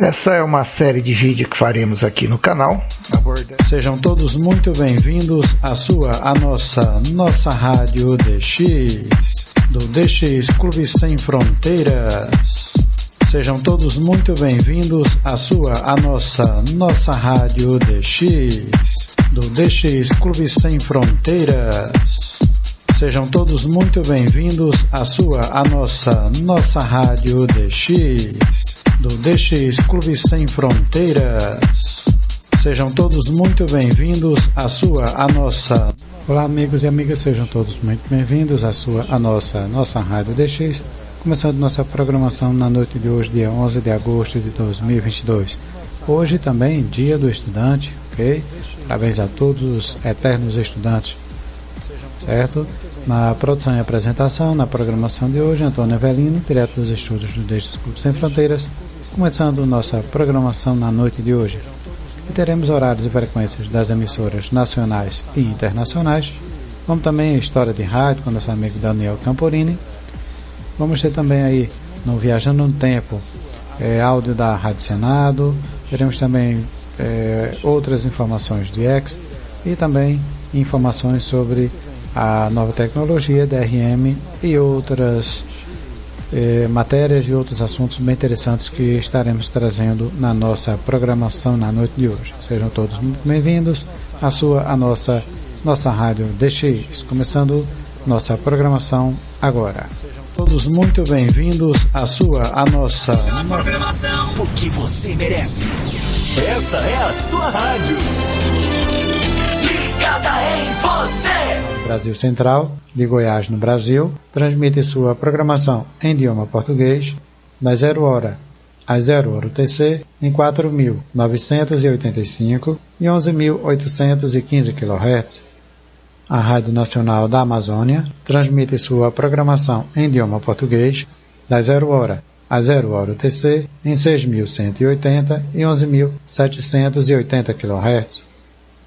Essa é uma série de vídeos que faremos aqui no canal. Sejam todos muito bem-vindos à nossa rádio DX, do DX Clube Sem Fronteiras. Sejam todos muito bem-vindos à nossa rádio DX, do DX Clube Sem Fronteiras. Sejam todos muito bem-vindos à nossa rádio DX, do DX Clube Sem Fronteiras. Sejam todos muito bem-vindos à nossa... Olá amigos e amigas, sejam todos muito bem-vindos à nossa rádio DX, começando nossa programação na noite de hoje, dia 11 de agosto de 2022. Hoje também dia do estudante, ok? Parabéns a todos os eternos estudantes, certo? Na produção e apresentação, na programação de hoje, Antônio Avelino, direto dos estúdios do DX Clube Sem Fronteiras, começando nossa programação na noite de hoje. E teremos horários e frequências das emissoras nacionais e internacionais, como também a história de rádio com nosso amigo Daniel Camporini. Vamos ter também aí, no Viajando no Tempo, áudio da Rádio Senado, teremos também outras informações de X e também informações sobre a nova tecnologia, DRM e outras matérias e outros assuntos bem interessantes que estaremos trazendo na nossa programação na noite de hoje. Sejam todos muito bem-vindos à nossa rádio DX, começando nossa programação agora. Sejam todos muito bem-vindos à nossa programação, o que você merece. Essa é a sua rádio. Ligada em você. Brasil Central, de Goiás, no Brasil, transmite sua programação em idioma português das 0 hora às 0 hora UTC em 4.985 e 11.815 kHz. A Rádio Nacional da Amazônia transmite sua programação em idioma português das 0 hora às 0 hora UTC em 6.180 e 11.780 kHz.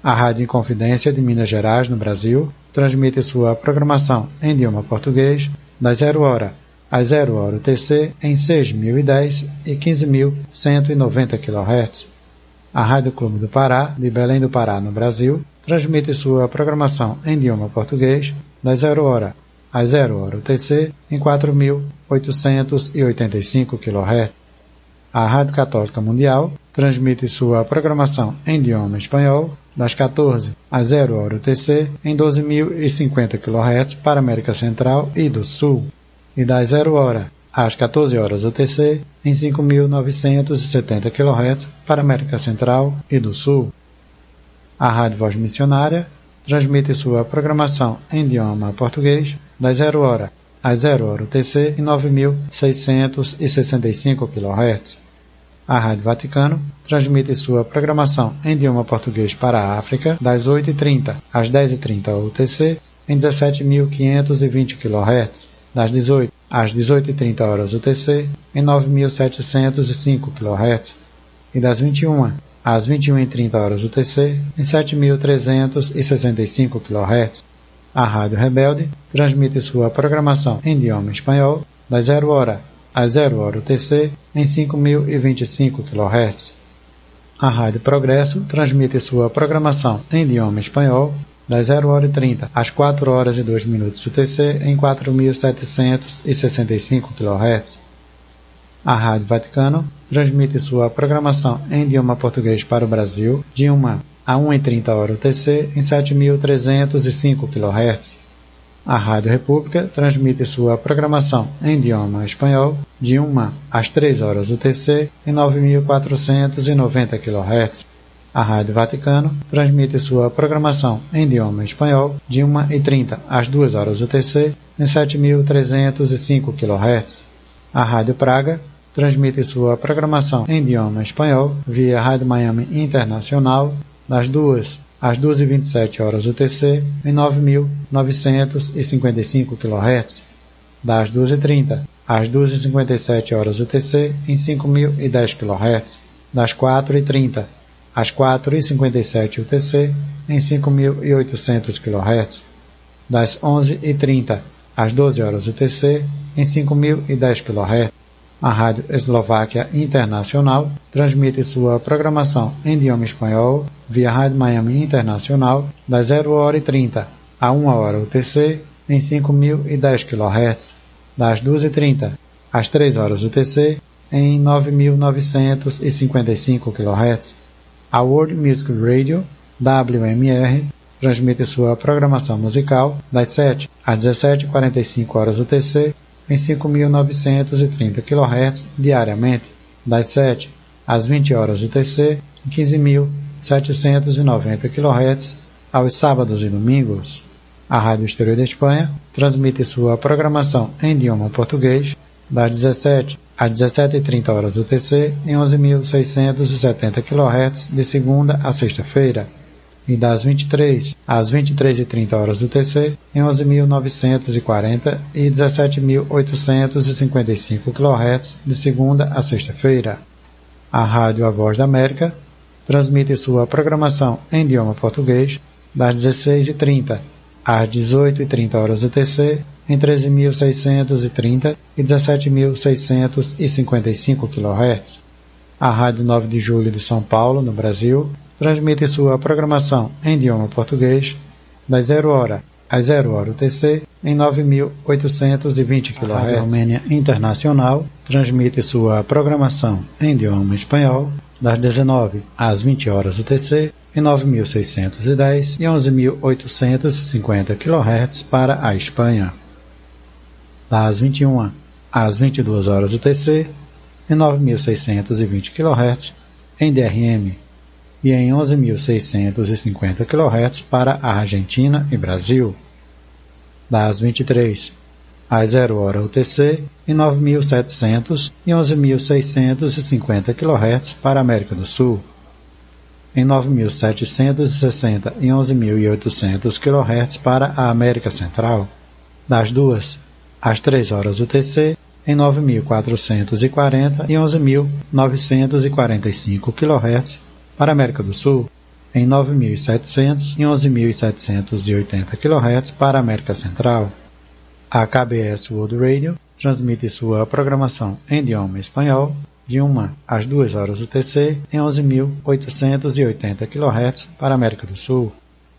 A Rádio Inconfidência de Minas Gerais, no Brasil, transmite sua programação em idioma português das 0 hora às 0 hora UTC em 6.010 e 15.190 kHz. A Rádio Clube do Pará, de Belém do Pará, no Brasil, transmite sua programação em idioma português das 0 hora às 0 hora UTC em 4.885 kHz. A Rádio Católica Mundial transmite sua programação em idioma espanhol das 14 às 0 hora UTC em 12.050 kHz para a América Central e do Sul, e das 0 hora às 14 horas UTC em 5.970 kHz para a América Central e do Sul. A Rádio Voz Missionária transmite sua programação em idioma português das 0 hora às 0 hora UTC em 9.665 kHz. A Rádio Vaticano transmite sua programação em idioma português para a África das 8h30 às 10h30 UTC em 17.520 kHz, das 18 às 18h30 horas UTC em 9.705 kHz e das 21 às 21h30 horas UTC em 7.365 kHz. A Rádio Rebelde transmite sua programação em idioma espanhol das 0 hora às 0 hora UTC em 5.025 kHz. A Rádio Progresso transmite sua programação em idioma espanhol das 0 hora e 30 às 4 horas e 2 minutos UTC em 4.765 kHz. A Rádio Vaticano transmite sua programação em idioma português para o Brasil de 1 a 1h30 hora UTC em 7.305 kHz. A Rádio República transmite sua programação em idioma espanhol de 1 às 3 horas UTC em 9.490 kHz. A Rádio Vaticano transmite sua programação em idioma espanhol de 1h30 às 2 horas UTC em 7.305 kHz. A Rádio Praga transmite sua programação em idioma espanhol via Rádio Miami Internacional das 2 às 2h27 horas UTC em 9.955 kHz, das 2h30 às 2h57 horas UTC em 5.010 kHz, das 4h30 às 4h57 UTC em 5.800 kHz, das 11h30 às 12 horas UTC em 5.010 kHz, A Rádio Eslováquia Internacional transmite sua programação em idioma espanhol via Rádio Miami Internacional das 0h30 a 1h UTC em 5.010 kHz, das 2h30 às 3h UTC em 9.955 kHz. A World Music Radio, WMR, transmite sua programação musical das 7 às 17h45 UTC em 5.930 kHz diariamente, das 7 às 20h UTC em 15.790 kHz aos sábados e domingos. A Rádio Exterior da Espanha transmite sua programação em idioma português das 17 às 17h30 UTC em 11.670 kHz de segunda a sexta-feira e das 23 às 23h30 UTC em 11.940 e 17.855 kHz de segunda a sexta-feira. A Rádio A Voz da América transmite sua programação em idioma português das 16h30 às 18h30 UTC em 13.630 e 17.655 kHz. A Rádio 9 de Julho de São Paulo, no Brasil, transmite sua programação em idioma português das 0h às 0h UTC em 9.820 kHz. A Rádio Romênia Internacional transmite sua programação em idioma espanhol das 19 às 20h UTC em 9.610 e 11.850 kHz para a Espanha. Das 21 às 22h UTC em 9.620 kHz em DRM e em 11.650 kHz para a Argentina e Brasil. Das 23 às 0h UTC em 9.700 e 11.650 kHz para a América do Sul. Em 9.760 e 11.800 kHz para a América Central. Das 2 às 3h UTC em 9.440 e 11.945 kHz para a América do Sul, em 9.700 e 11.780 kHz para a América Central. A KBS World Radio transmite sua programação em idioma espanhol de 1 às 2h UTC em 11.880 kHz para a América do Sul,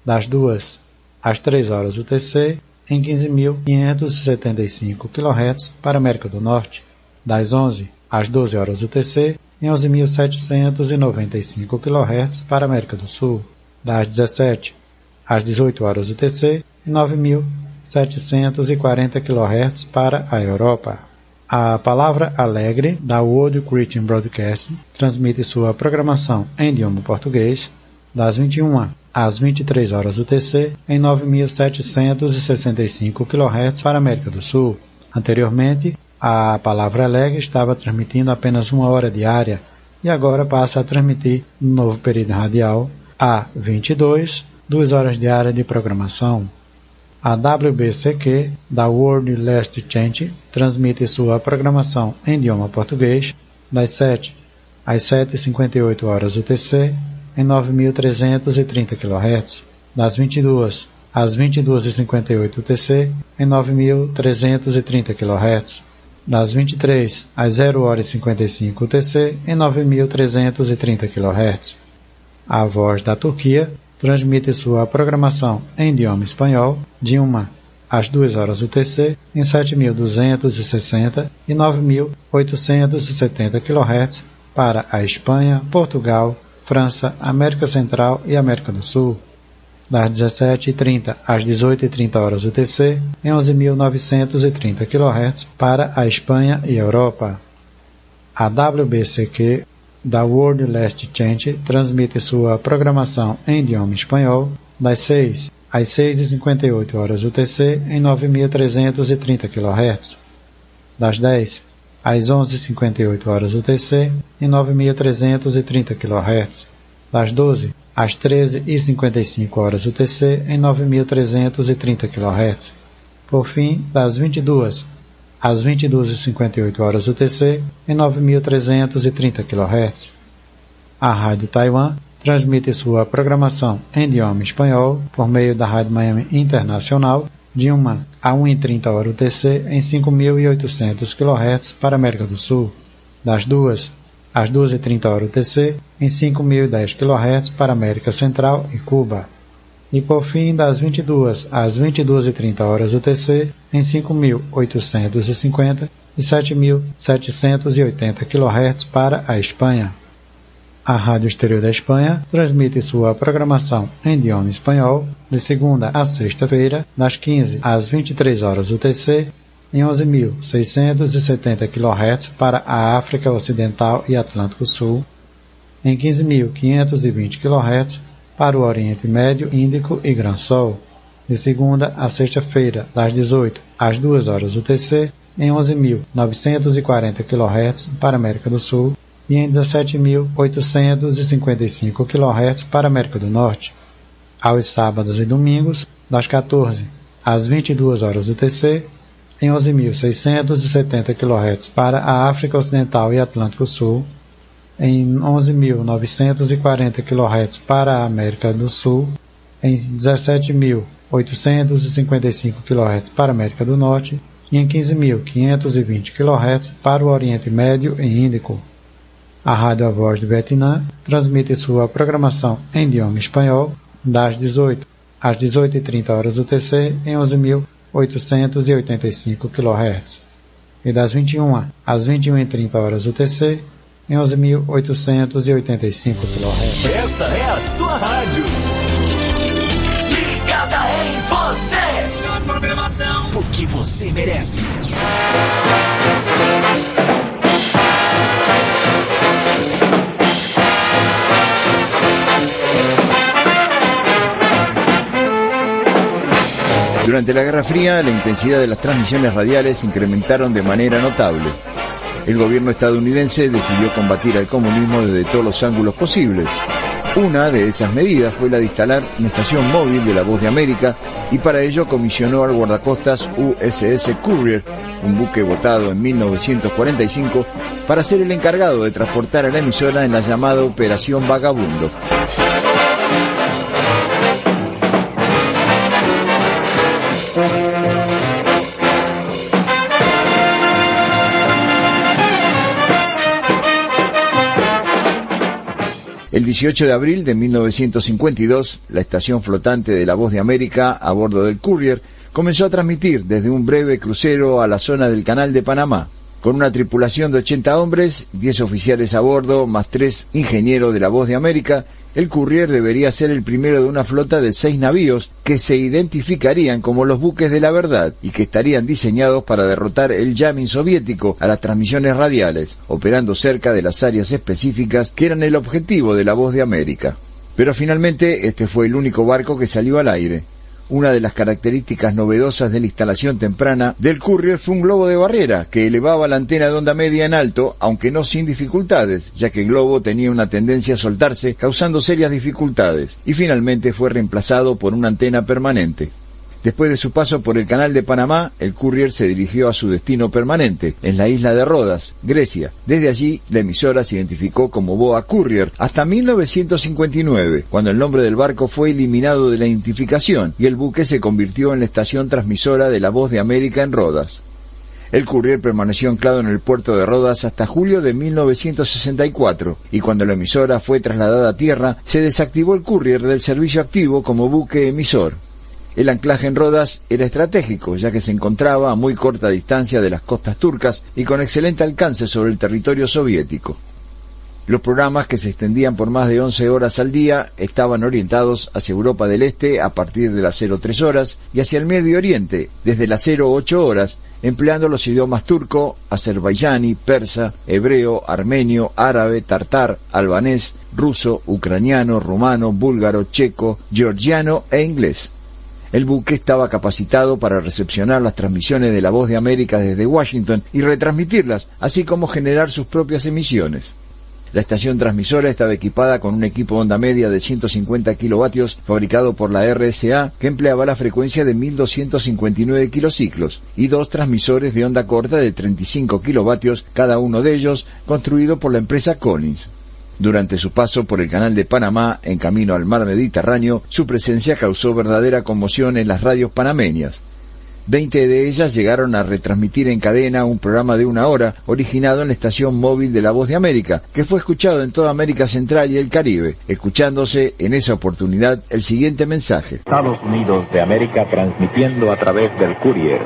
das 2 às 3h UTC em 15.575 kHz para a América do Norte, das 11 às 12h UTC em 11.795 kHz para a América do Sul, das 17 às 18h UTC em 9.740 kHz para a Europa. A Palavra Alegre, da World Christian Broadcasting, transmite sua programação em idioma português das 21 às 23h UTC em 9.765 kHz para a América do Sul. Anteriormente, a Palavra Alegre estava transmitindo apenas 1 hora diária e agora passa a transmitir no novo período radial A22, 2 horas diárias de programação. A WBCQ, da World Last Chance, transmite sua programação em idioma português das 7 às 7h58 UTC em 9.330 kHz, das 22 às 22h58 UTC em 9.330 kHz, das 23 às 0h55 UTC em 9.330 kHz. A Voz da Turquia transmite sua programação em idioma espanhol de 1 às 2h UTC em 7.260 e 9.870 kHz para a Espanha, Portugal, França, América Central e América do Sul, das 17h30 às 18h30 UTC em 11.930 kHz para a Espanha e Europa. A WBCQ, da World Last Chance, transmite sua programação em idioma espanhol das 6 às 6h58 UTC em 9.330 kHz, das 10 às 11h58 UTC em 9.330 kHz, das 12 às 13h55 UTC em 9.330 kHz. Por fim, das 22 às 22h58 UTC em 9.330 kHz. A Rádio Taiwan transmite sua programação em idioma espanhol por meio da Rádio Miami Internacional de 1 a 1h30 UTC em 5.800 kHz para a América do Sul, das 2 às 2h30 UTC em 5.010 kHz para a América Central e Cuba, e por fim das 22 às 22h30 UTC em 5.850 e 7.780 kHz para a Espanha. A Rádio Exterior da Espanha transmite sua programação em idioma espanhol de segunda a sexta-feira, das 15 às 23 horas UTC, em 11.670 kHz para a África Ocidental e Atlântico Sul, em 15.520 kHz para o Oriente Médio, Índico e Gran Sol, de segunda a sexta-feira, das 18 às 2 horas UTC, em 11.940 kHz para a América do Sul, e em 17.855 kHz para a América do Norte. Aos sábados e domingos, das 14 às 22 horas UTC, em 11.670 kHz para a África Ocidental e Atlântico Sul, em 11.940 kHz para a América do Sul, em 17.855 kHz para a América do Norte e em 15.520 kHz para o Oriente Médio e Índico. A Rádio A Voz do Vietnã transmite sua programação em idioma espanhol das 18 às 18h30 horas UTC em 11.885 kHz e das 21 às 21h30 horas UTC em 11.885 kHz. Essa é a sua rádio. Ligada em você. A programação, o que você merece. Durante la Guerra Fría, la intensidad de las transmisiones radiales incrementaron de manera notable. El gobierno estadounidense decidió combatir al comunismo desde todos los ángulos posibles. Una de esas medidas fue la de instalar una estación móvil de La Voz de América, y para ello comisionó al guardacostas USS Courier, un buque botado en 1945, para ser el encargado de transportar a la emisora en la llamada Operación Vagabundo. El 18 de abril de 1952, la estación flotante de La Voz de América, a bordo del Courier, comenzó a transmitir desde un breve crucero a la zona del Canal de Panamá. Con una tripulación de 80 hombres, 10 oficiales a bordo, más 3 ingenieros de La Voz de América, el Courier debería ser el primero de una flota de 6 navíos que se identificarían como los buques de la verdad y que estarían diseñados para derrotar el jamming soviético a las transmisiones radiales, operando cerca de las áreas específicas que eran el objetivo de La Voz de América. Pero finalmente este fue el único barco que salió al aire. Una de las características novedosas de la instalación temprana del Courier fue un globo de barrera que elevaba la antena de onda media en alto, aunque no sin dificultades, ya que el globo tenía una tendencia a soltarse, causando serias dificultades, y finalmente fue reemplazado por una antena permanente. Después de su paso por el Canal de Panamá, el Courier se dirigió a su destino permanente, en la isla de Rodas, Grecia. Desde allí, la emisora se identificó como Boa Courier hasta 1959, cuando el nombre del barco fue eliminado de la identificación y el buque se convirtió en la estación transmisora de La Voz de América en Rodas. El Courier permaneció anclado en el puerto de Rodas hasta julio de 1964, y cuando la emisora fue trasladada a tierra, se desactivó el Courier del servicio activo como buque emisor. El anclaje en Rodas era estratégico, ya que se encontraba a muy corta distancia de las costas turcas y con excelente alcance sobre el territorio soviético. Los programas, que se extendían por más de 11 horas al día, estaban orientados hacia Europa del Este a partir de las 03 horas y hacia el Medio Oriente desde las 08 horas, empleando los idiomas turco, azerbaiyani, persa, hebreo, armenio, árabe, tartar, albanés, ruso, ucraniano, rumano, búlgaro, checo, georgiano e inglés. El buque estaba capacitado para recepcionar las transmisiones de La Voz de América desde Washington y retransmitirlas, así como generar sus propias emisiones. La estación transmisora estaba equipada con un equipo de onda media de 150 kilovatios fabricado por la RSA, que empleaba la frecuencia de 1259 kilociclos, y 2 transmisores de onda corta de 35 kilovatios, cada uno de ellos construido por la empresa Collins. Durante su paso por el Canal de Panamá, en camino al mar Mediterráneo, su presencia causó verdadera conmoción en las radios panameñas. 20 de ellas llegaron a retransmitir en cadena un programa de 1 hora originado en la estación móvil de La Voz de América, que fue escuchado en toda América Central y el Caribe, escuchándose en esa oportunidad el siguiente mensaje. Estados Unidos de América transmitiendo a través del Courier,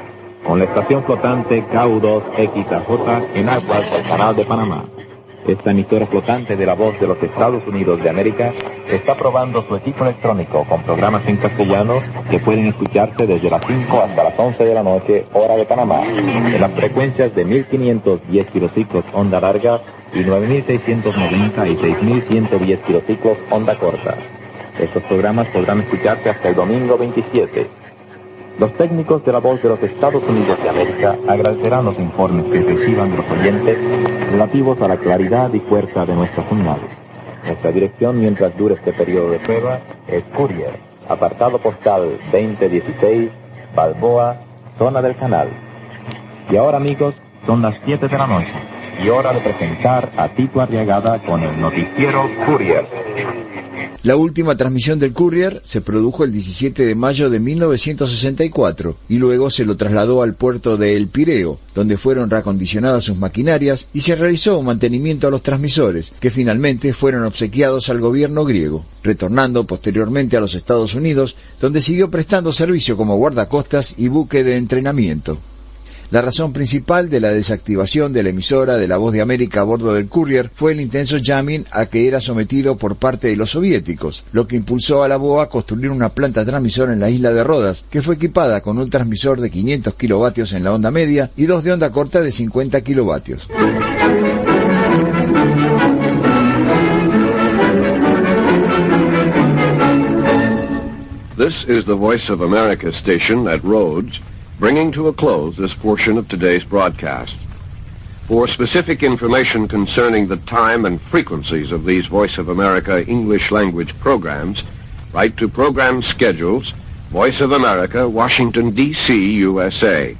con la estación flotante KU2XAJ en aguas del Canal de Panamá. Esta emisora flotante de la Voz de los Estados Unidos de América está probando su equipo electrónico con programas en castellano que pueden escucharse desde las 5 hasta las 11 de la noche, hora de Panamá, en las frecuencias de 1510 kilociclos onda larga y 9690 y 6110 kilociclos onda corta. Estos programas podrán escucharse hasta el domingo 27. Los técnicos de la Voz de los Estados Unidos de América agradecerán los informes que reciban de los oyentes relativos a la claridad y fuerza de nuestras señales. Nuestra dirección mientras dure este periodo de prueba es Courier, apartado postal 2016, Balboa, zona del Canal. Y ahora, amigos, son las 7 de la noche y hora de presentar a Tito Arriagada con el noticiero Courier. La última transmisión del Courier se produjo el 17 de mayo de 1964 y luego se lo trasladó al puerto de El Pireo, donde fueron reacondicionadas sus maquinarias y se realizó un mantenimiento a los transmisores, que finalmente fueron obsequiados al gobierno griego, retornando posteriormente a los Estados Unidos, donde siguió prestando servicio como guardacostas y buque de entrenamiento. La razón principal de la desactivación de la emisora de La Voz de América a bordo del Courier fue el intenso jamming a que era sometido por parte de los soviéticos, lo que impulsó a la BOA a construir una planta transmisora en la isla de Rodas, que fue equipada con un transmisor de 500 kilovatios en la onda media y 2 de onda corta de 50 kilovatios. This is the Voice of America station at Rhodes, bringing to a close this portion of today's broadcast. For specific information concerning the time and frequencies of these Voice of America English language programs, write to Program Schedules, Voice of America, Washington, D.C., USA,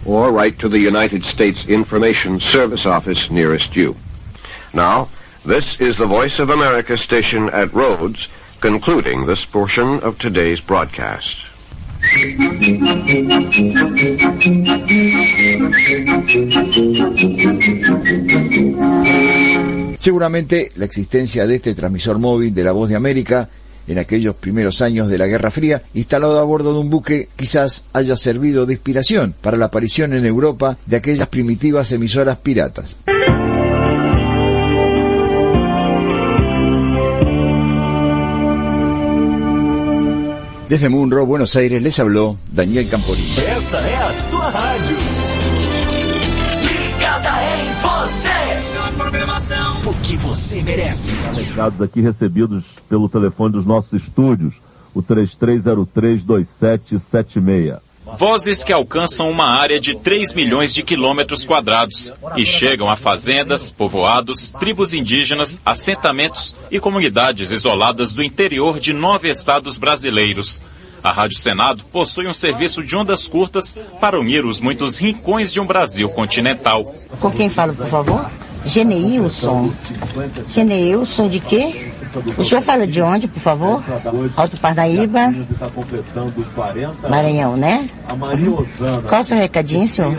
or write to the United States Information Service Office nearest you. Now, this is the Voice of America station at Rhodes, concluding this portion of today's broadcast. Seguramente la existencia de este transmisor móvil de La Voz de América en aquellos primeros años de la Guerra Fría, instalado a bordo de un buque, quizás haya servido de inspiración para la aparición en Europa de aquellas primitivas emisoras piratas. Desde Munro, Buenos Aires, les habló Daniel Camporini. Essa é a sua rádio. Ligada em você. A programação. O que você merece. Recados aqui recebidos pelo telefone dos nossos estúdios, o 3303-2776. Vozes que alcançam uma área de 3 milhões de quilômetros quadrados e chegam a fazendas, povoados, tribos indígenas, assentamentos e comunidades isoladas do interior de 9 estados brasileiros. A Rádio Senado possui um serviço de ondas curtas para unir os muitos rincões de um Brasil continental. Com quem fala, por favor? Geneilson. Geneilson de quê? O senhor fala de onde, por favor? Alto Parnaíba. Maranhão, né? Qual é o seu recadinho, senhor?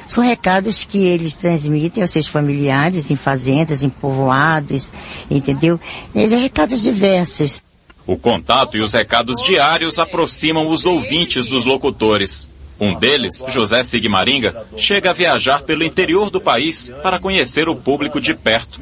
São recados que eles transmitem aos seus familiares em fazendas, em povoados, entendeu? Eles recados diversos. O contato e os recados diários aproximam os ouvintes dos locutores. Um deles, José Sigmaringa, chega a viajar pelo interior do país para conhecer o público de perto.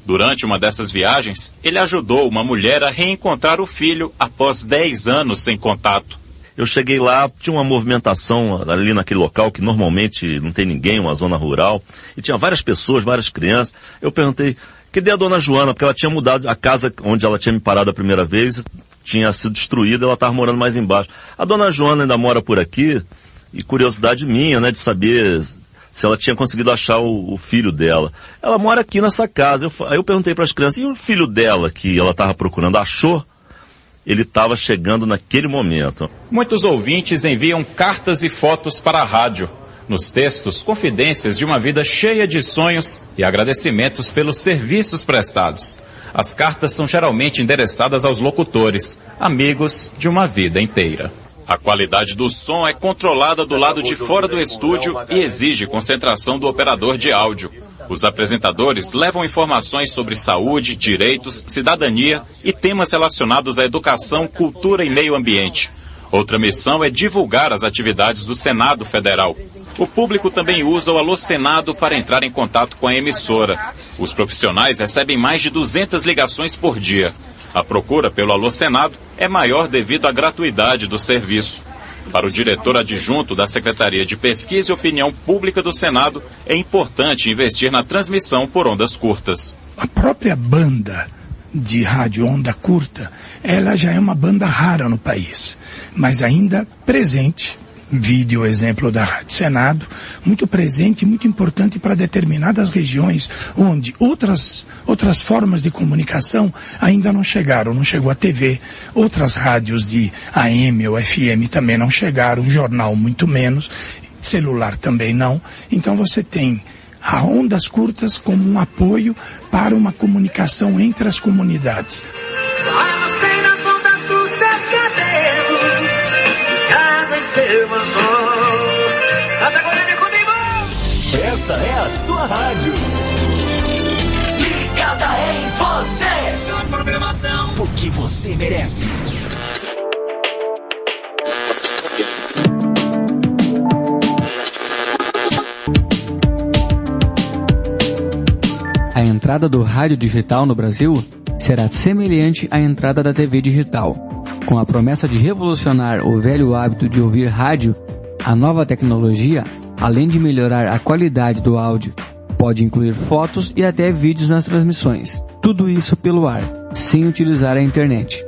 Durante uma dessas viagens, ele ajudou uma mulher a reencontrar o filho após 10 anos sem contato. Eu cheguei lá, tinha uma movimentação ali naquele local que normalmente não tem ninguém, uma zona rural, e tinha várias pessoas, várias crianças. Eu perguntei, cadê a dona Joana? Porque ela tinha mudado a casa onde ela tinha me parado a primeira vez, tinha sido destruída, ela estava morando mais embaixo. A dona Joana ainda mora por aqui, e curiosidade minha, né, de saber se ela tinha conseguido achar o filho dela. Ela mora aqui nessa casa. Aí eu perguntei para as crianças, e o filho dela que ela estava procurando, achou? Ele estava chegando naquele momento. Muitos ouvintes enviam cartas e fotos para a rádio. Nos textos, confidências de uma vida cheia de sonhos e agradecimentos pelos serviços prestados. As cartas são geralmente endereçadas aos locutores, amigos de uma vida inteira. A qualidade do som é controlada do lado de fora do estúdio e exige concentração do operador de áudio. Os apresentadores levam informações sobre saúde, direitos, cidadania e temas relacionados à educação, cultura e meio ambiente. Outra missão é divulgar as atividades do Senado Federal. O público também usa o Alô Senado para entrar em contato com a emissora. Os profissionais recebem mais de 200 ligações por dia. A procura pelo Alô Senado é maior devido à gratuidade do serviço. Para o diretor adjunto da Secretaria de Pesquisa e Opinião Pública do Senado, é importante investir na transmissão por ondas curtas. A própria banda de rádio onda curta, ela já é uma banda rara no país, mas ainda presente. Vide o exemplo da Rádio Senado, muito presente e muito importante para determinadas regiões onde outras formas de comunicação ainda não chegaram. Não chegou a TV, outras rádios de AM ou FM também não chegaram, jornal muito menos, celular também não. Então você tem a ondas curtas como um apoio para uma comunicação entre as comunidades. Essa é a sua rádio. Ligada em você. A programação, o que você merece. A entrada do rádio digital no Brasil será semelhante à entrada da TV digital. Com a promessa de revolucionar o velho hábito de ouvir rádio, a nova tecnologia, além de melhorar a qualidade do áudio, pode incluir fotos e até vídeos nas transmissões. Tudo isso pelo ar, sem utilizar a internet.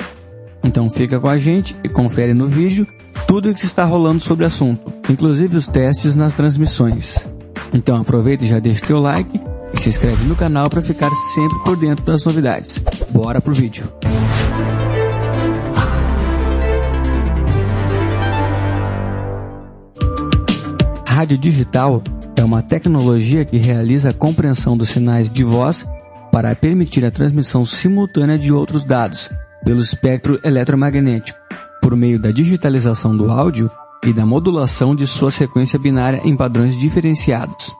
Então fica com a gente e confere no vídeo tudo o que está rolando sobre o assunto, inclusive os testes nas transmissões. Então aproveita e já deixa teu like e se inscreve no canal para ficar sempre por dentro das novidades. Bora pro vídeo. Rádio digital é uma tecnologia que realiza a compreensão dos sinais de voz para permitir a transmissão simultânea de outros dados pelo espectro eletromagnético, por meio da digitalização do áudio e da modulação de sua sequência binária em padrões diferenciados.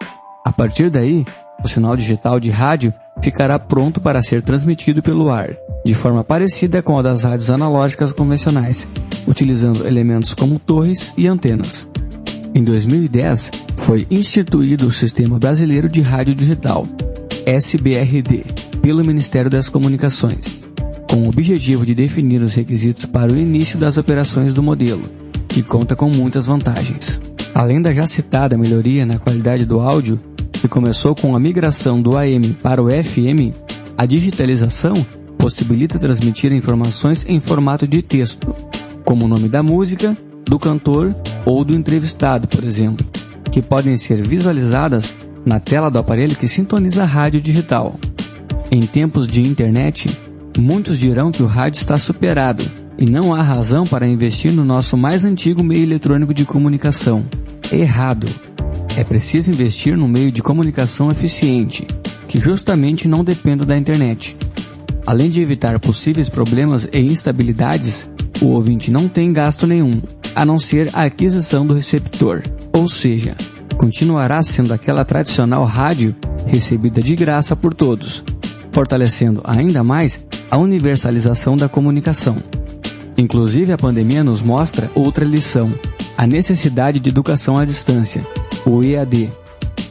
A partir daí, o sinal digital de rádio ficará pronto para ser transmitido pelo ar, de forma parecida com a das rádios analógicas convencionais, utilizando elementos como torres e antenas. Em 2010, foi instituído o Sistema Brasileiro de Rádio Digital, SBRD, pelo Ministério das Comunicações, com o objetivo de definir os requisitos para o início das operações do modelo, que conta com muitas vantagens. Além da já citada melhoria na qualidade do áudio, que começou com a migração do AM para o FM, a digitalização possibilita transmitir informações em formato de texto, como o nome da música, do cantor ou do entrevistado, por exemplo, que podem ser visualizadas na tela do aparelho que sintoniza a rádio digital. Em tempos de internet, muitos dirão que o rádio está superado e não há razão para investir no nosso mais antigo meio eletrônico de comunicação. Errado! É preciso investir num meio de comunicação eficiente, que justamente não dependa da internet. Além de evitar possíveis problemas e instabilidades, o ouvinte não tem gasto nenhum, a não ser a aquisição do receptor, ou seja, continuará sendo aquela tradicional rádio recebida de graça por todos, fortalecendo ainda mais a universalização da comunicação. Inclusive, a pandemia nos mostra outra lição, a necessidade de educação à distância, o EAD,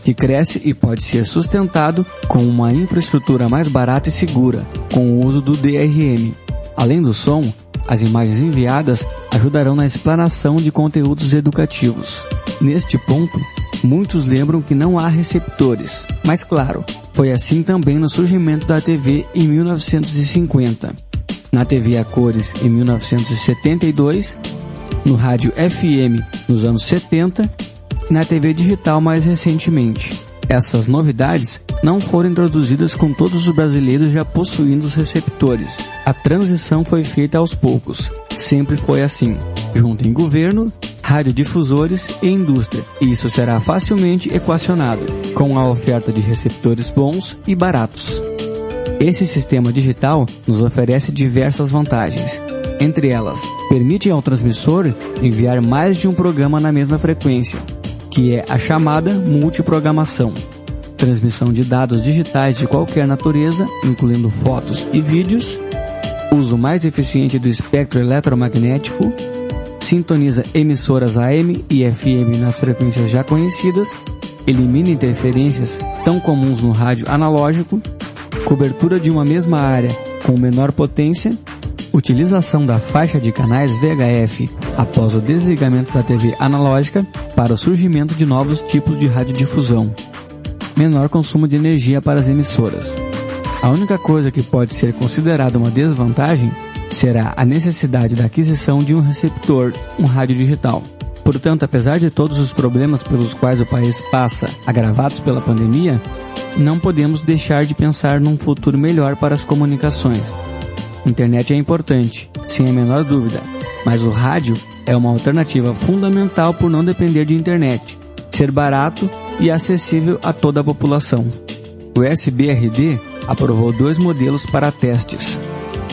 que cresce e pode ser sustentado com uma infraestrutura mais barata e segura, com o uso do DRM. Além do som, as imagens enviadas ajudarão na explanação de conteúdos educativos. Neste ponto, muitos lembram que não há receptores, mas claro, foi assim também no surgimento da TV em 1950, na TV a cores em 1972, no rádio FM nos anos 70 e na TV digital mais recentemente. Essas novidades não foram introduzidas com todos os brasileiros já possuindo os receptores. A transição foi feita aos poucos. Sempre foi assim. Junto em governo, radiodifusores e indústria. E isso será facilmente equacionado, com a oferta de receptores bons e baratos. Esse sistema digital nos oferece diversas vantagens. Entre elas, permite ao transmissor enviar mais de um programa na mesma frequência, que é a chamada multiprogramação. Transmissão de dados digitais de qualquer natureza, incluindo fotos e vídeos, uso mais eficiente do espectro eletromagnético, sintoniza emissoras AM e FM nas frequências já conhecidas, elimina interferências tão comuns no rádio analógico, cobertura de uma mesma área com menor potência, utilização da faixa de canais VHF após o desligamento da TV analógica para o surgimento de novos tipos de radiodifusão, menor consumo de energia para as emissoras. A única coisa que pode ser considerada uma desvantagem será a necessidade da aquisição de um receptor, um rádio digital. Portanto, apesar de todos os problemas pelos quais o país passa, agravados pela pandemia, não podemos deixar de pensar num futuro melhor para as comunicações. Internet é importante, sem a menor dúvida, mas o rádio é uma alternativa fundamental por não depender de internet, ser barato e acessível a toda a população. O SBRD aprovou 2 modelos para testes.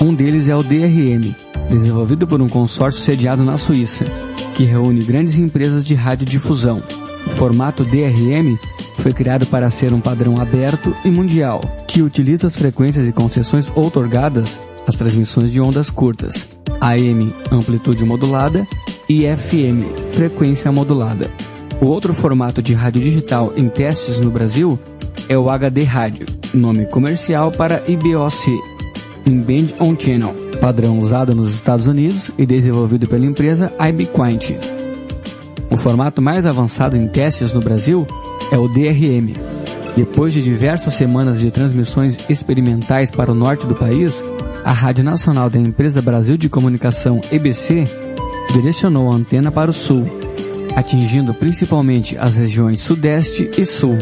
Um deles é o DRM, desenvolvido por um consórcio sediado na Suíça, que reúne grandes empresas de radiodifusão. O formato DRM foi criado para ser um padrão aberto e mundial, que utiliza as frequências e concessões outorgadas às transmissões de ondas curtas, AM, amplitude modulada, e FM, frequência modulada. O outro formato de rádio digital em testes no Brasil é o HD Rádio, nome comercial para IBOC, In-Band On Channel, padrão usado nos Estados Unidos e desenvolvido pela empresa iBeQuint. O formato mais avançado em testes no Brasil é o DRM. Depois de diversas semanas de transmissões experimentais para o norte do país, a Rádio Nacional da Empresa Brasil de Comunicação, EBC, direcionou a antena para o sul, atingindo principalmente as regiões sudeste e sul.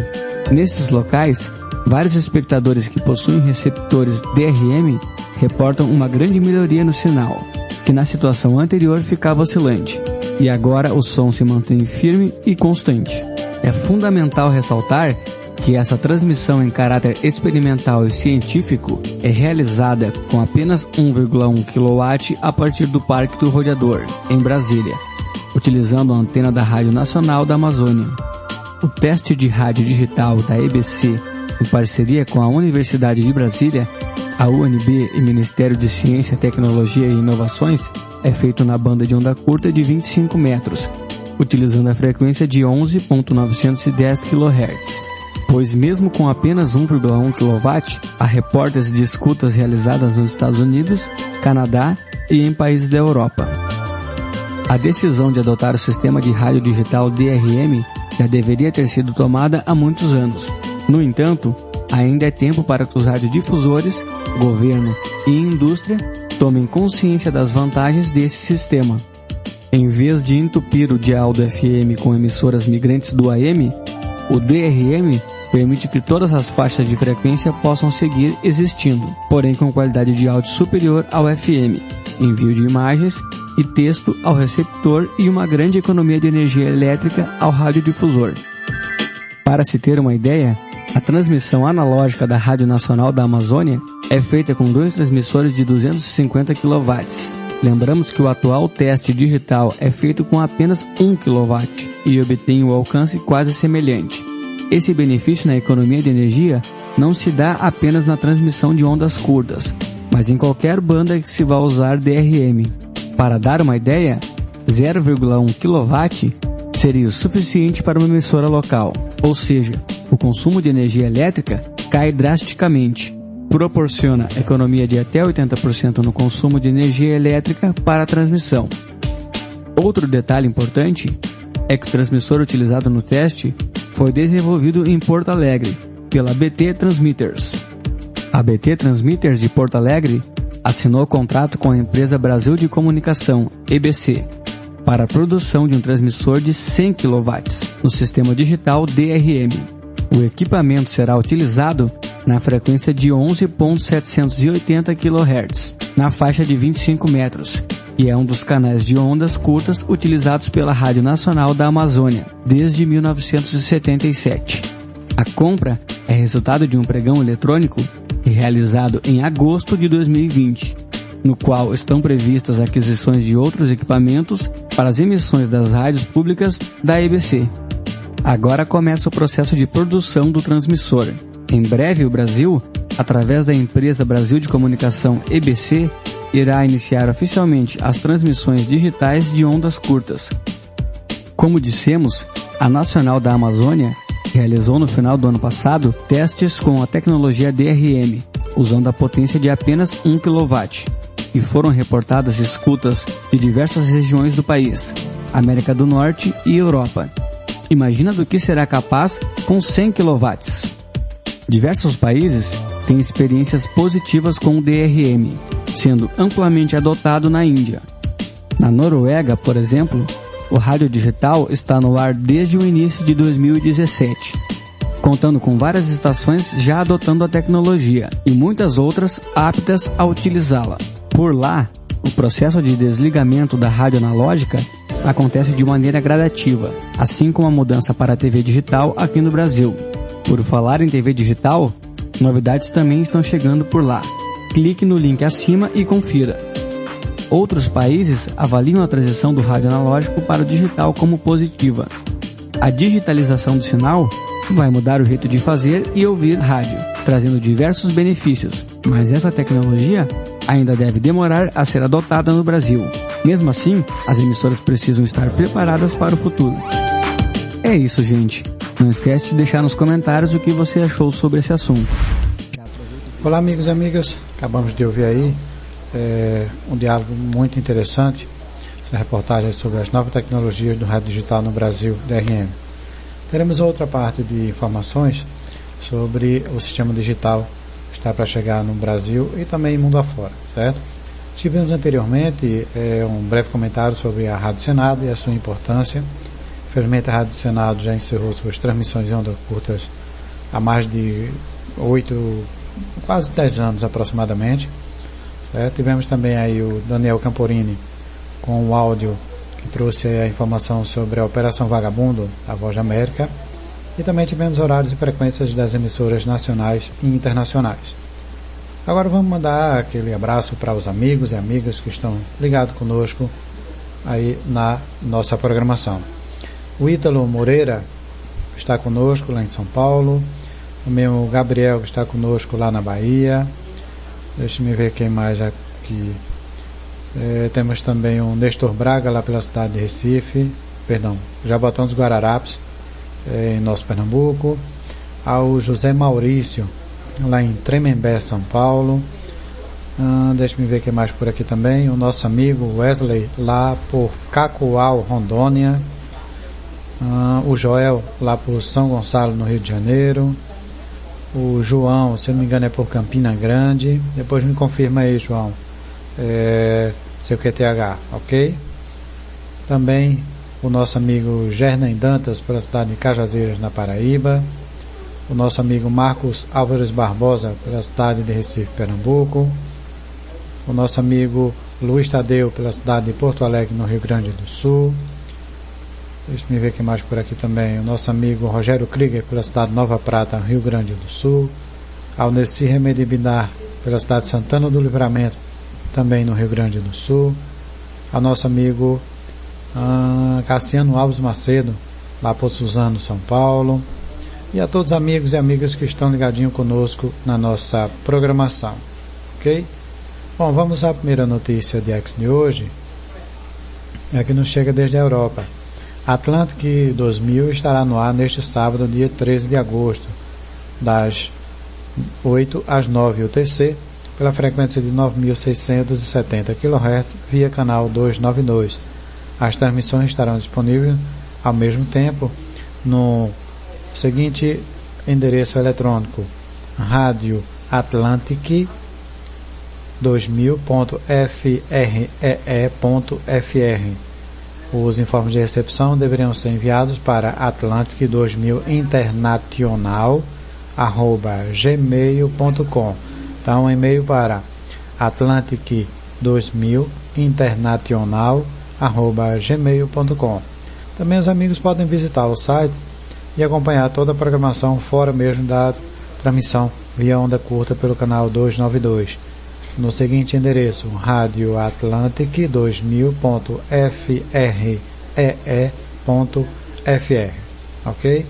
Nesses locais, vários espectadores que possuem receptores DRM reportam uma grande melhoria no sinal, que na situação anterior ficava oscilante, e agora o som se mantém firme e constante. É fundamental ressaltar que essa transmissão em caráter experimental e científico é realizada com apenas 1,1 kW a partir do Parque do Rodeador, em Brasília, utilizando a antena da Rádio Nacional da Amazônia. O teste de rádio digital da EBC, em parceria com a Universidade de Brasília, a UNB e Ministério de Ciência, Tecnologia e Inovações, é feito na banda de onda curta de 25 metros, utilizando a frequência de 11.910 kHz. Pois mesmo com apenas 1,1 kW, há repórteres de escutas realizadas nos Estados Unidos, Canadá e em países da Europa. A decisão de adotar o sistema de rádio digital DRM já deveria ter sido tomada há muitos anos. No entanto, ainda é tempo para que os radiodifusores, governo e indústria tomem consciência das vantagens desse sistema. Em vez de entupir o dial do FM com emissoras migrantes do AM, o DRM permite que todas as faixas de frequência possam seguir existindo, porém com qualidade de áudio superior ao FM, envio de imagens e texto ao receptor e uma grande economia de energia elétrica ao radiodifusor. Para se ter uma ideia, a transmissão analógica da Rádio Nacional da Amazônia é feita com 2 transmissores de 250 kW. Lembramos que o atual teste digital é feito com apenas 1 kW e obtém um alcance quase semelhante. Esse benefício na economia de energia não se dá apenas na transmissão de ondas curtas, mas em qualquer banda que se vá usar DRM. Para dar uma ideia, 0,1 kW seria o suficiente para uma emissora local, ou seja, o consumo de energia elétrica cai drasticamente, proporciona economia de até 80% no consumo de energia elétrica para a transmissão. Outro detalhe importante é que o transmissor utilizado no teste foi desenvolvido em Porto Alegre pela BT Transmitters. A BT Transmitters de Porto Alegre assinou contrato com a empresa Brasil de Comunicação, EBC, para a produção de um transmissor de 100 kW no sistema digital DRM. O equipamento será utilizado na frequência de 11.780 kHz, na faixa de 25 metros, que é um dos canais de ondas curtas utilizados pela Rádio Nacional da Amazônia desde 1977. A compra é resultado de um pregão eletrônico realizado em agosto de 2020. no qual estão previstas aquisições de outros equipamentos para as emissões das rádios públicas da EBC. Agora começa o processo de produção do transmissor. Em breve, o Brasil, através da empresa Brasil de Comunicação EBC, irá iniciar oficialmente as transmissões digitais de ondas curtas. Como dissemos, a Nacional da Amazônia realizou no final do ano passado testes com a tecnologia DRM, usando a potência de apenas 1 kW, e foram reportadas escutas de diversas regiões do país, América do Norte e Europa. Imagina do que será capaz com 100 kW. Diversos países têm experiências positivas com o DRM, sendo amplamente adotado na Índia. Na Noruega, por exemplo, o rádio digital está no ar desde o início de 2017, contando com várias estações já adotando a tecnologia e muitas outras aptas a utilizá-la. Por lá, o processo de desligamento da rádio analógica acontece de maneira gradativa, assim como a mudança para a TV digital aqui no Brasil. Por falar em TV digital, novidades também estão chegando por lá. Clique no link acima e confira. Outros países avaliam a transição do rádio analógico para o digital como positiva. A digitalização do sinal vai mudar o jeito de fazer e ouvir rádio, trazendo diversos benefícios, mas essa tecnologia ainda deve demorar a ser adotada no Brasil. Mesmo assim, as emissoras precisam estar preparadas para o futuro. É isso, gente. Não esquece de deixar nos comentários o que você achou sobre esse assunto. Olá, amigos e amigas. Acabamos de ouvir aí um diálogo muito interessante, essa reportagem sobre as novas tecnologias do rádio digital no Brasil, DRM. Teremos outra parte de informações sobre o sistema digital que está para chegar no Brasil e também mundo afora, certo? Tivemos anteriormente um breve comentário sobre a Rádio Senado e a sua importância. Infelizmente a Rádio Senado já encerrou suas transmissões de ondas curtas há mais de 8, quase 10 anos aproximadamente. Certo? Tivemos também aí o Daniel Camporini com o áudio que trouxe a informação sobre a Operação Vagabundo, da Voz da América, e também tivemos horários e frequências das emissoras nacionais e internacionais. Agora vamos mandar aquele abraço para os amigos e amigas que estão ligados conosco aí na nossa programação. O Ítalo Moreira está conosco lá em São Paulo, também o Gabriel que está conosco lá na Bahia. Deixa eu ver quem mais aqui. Temos também o Nestor Braga lá pela cidade de Recife, Jabotão dos Guararapes, em nosso Pernambuco. Ao José Maurício lá em Tremembé, São Paulo. Deixa eu ver quem mais por aqui também. O nosso amigo Wesley lá por Cacoal, Rondônia. O Joel lá por São Gonçalo, no Rio de Janeiro. O João, se não me engano, é por Campina Grande. Depois me confirma aí, João, seu QTH, ok? Também o nosso amigo Gernan Dantas, pela cidade de Cajazeiras, na Paraíba. O nosso amigo Marcos Álvares Barbosa, pela cidade de Recife, Pernambuco. O nosso amigo Luiz Tadeu, pela cidade de Porto Alegre, no Rio Grande do Sul. Deixa eu ver quem mais por aqui também. O nosso amigo Rogério Krieger, pela cidade de Nova Prata, Rio Grande do Sul. Ao Nessi Remédio Binar, pela cidade de Santana do Livramento, também no Rio Grande do Sul. Ao nosso amigo Cassiano Alves Macedo, lá por Suzano, São Paulo. E a todos os amigos e amigas que estão ligadinhos conosco na nossa programação, ok? Bom, vamos à primeira notícia de X de hoje. É que nos chega desde a Europa. Atlantic 2000 estará no ar neste sábado, dia 13 de agosto, das 8 às 9 UTC, pela frequência de 9.670 kHz, via canal 292. As transmissões estarão disponíveis ao mesmo tempo no seguinte endereço eletrônico: radioatlantic2000.free.fr. Os informes de recepção deveriam ser enviados para atlantic2000international@gmail.com. Então, um e-mail para atlantic2000international@gmail.com. Também os amigos podem visitar o site e acompanhar toda a programação fora mesmo da transmissão via onda curta pelo canal 292. no seguinte endereço: radioatlantic2000.free.fr, ok?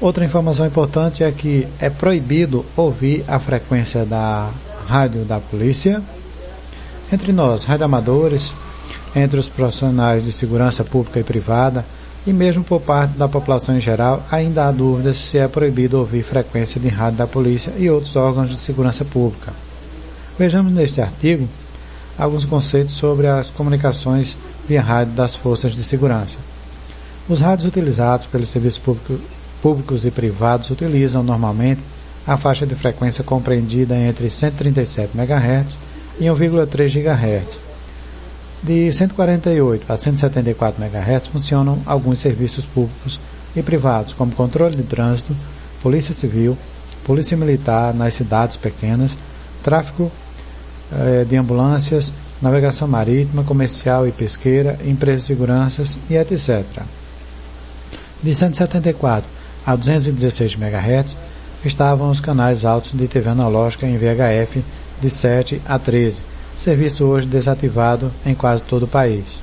Outra informação importante é que é proibido ouvir a frequência da rádio da polícia. Entre nós, radioamadores, entre os profissionais de segurança pública e privada, e mesmo por parte da população em geral, ainda há dúvidas se é proibido ouvir frequência de rádio da polícia e outros órgãos de segurança pública. Vejamos neste artigo alguns conceitos sobre as comunicações via rádio das forças de segurança. Os rádios utilizados pelos serviços públicos e privados utilizam normalmente a faixa de frequência compreendida entre 137 MHz e 1,3 GHz. De 148 a 174 MHz funcionam alguns serviços públicos e privados, como controle de trânsito, polícia civil, polícia militar nas cidades pequenas, tráfego de ambulâncias, navegação marítima, comercial e pesqueira, empresas de seguranças e etc. De 174 a 216 MHz estavam os canais altos de TV analógica em VHF de 7 a 13, serviço hoje desativado em quase todo o país.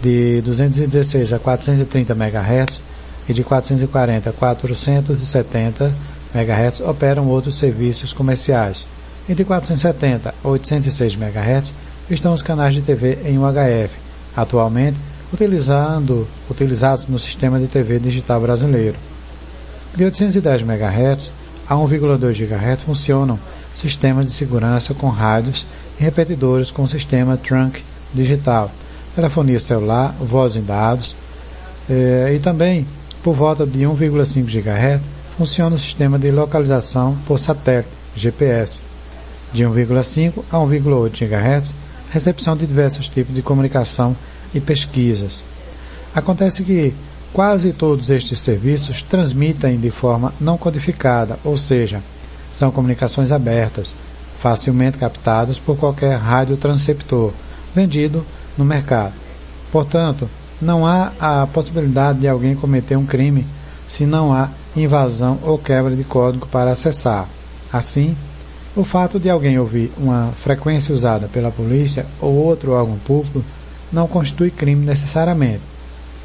De 216 a 430 MHz e de 440 a 470 MHz operam outros serviços comerciais. E de 470 a 806 MHz estão os canais de TV em UHF, atualmente utilizados no sistema de TV digital brasileiro. De 810 MHz a 1,2 GHz funcionam sistemas de segurança com rádios e repetidores com sistema trunk digital, telefonia celular, voz em dados, e também, por volta de 1,5 GHz, funciona o sistema de localização por satélite, GPS. De 1,5 a 1,8 GHz, recepção de diversos tipos de comunicação e pesquisas. Acontece que quase todos estes serviços transmitem de forma não codificada, ou seja, são comunicações abertas, facilmente captadas por qualquer radiotransceptor vendido no mercado. Portanto, não há a possibilidade de alguém cometer um crime se não há invasão ou quebra de código para acessar. Assim, o fato de alguém ouvir uma frequência usada pela polícia ou outro órgão público não constitui crime necessariamente,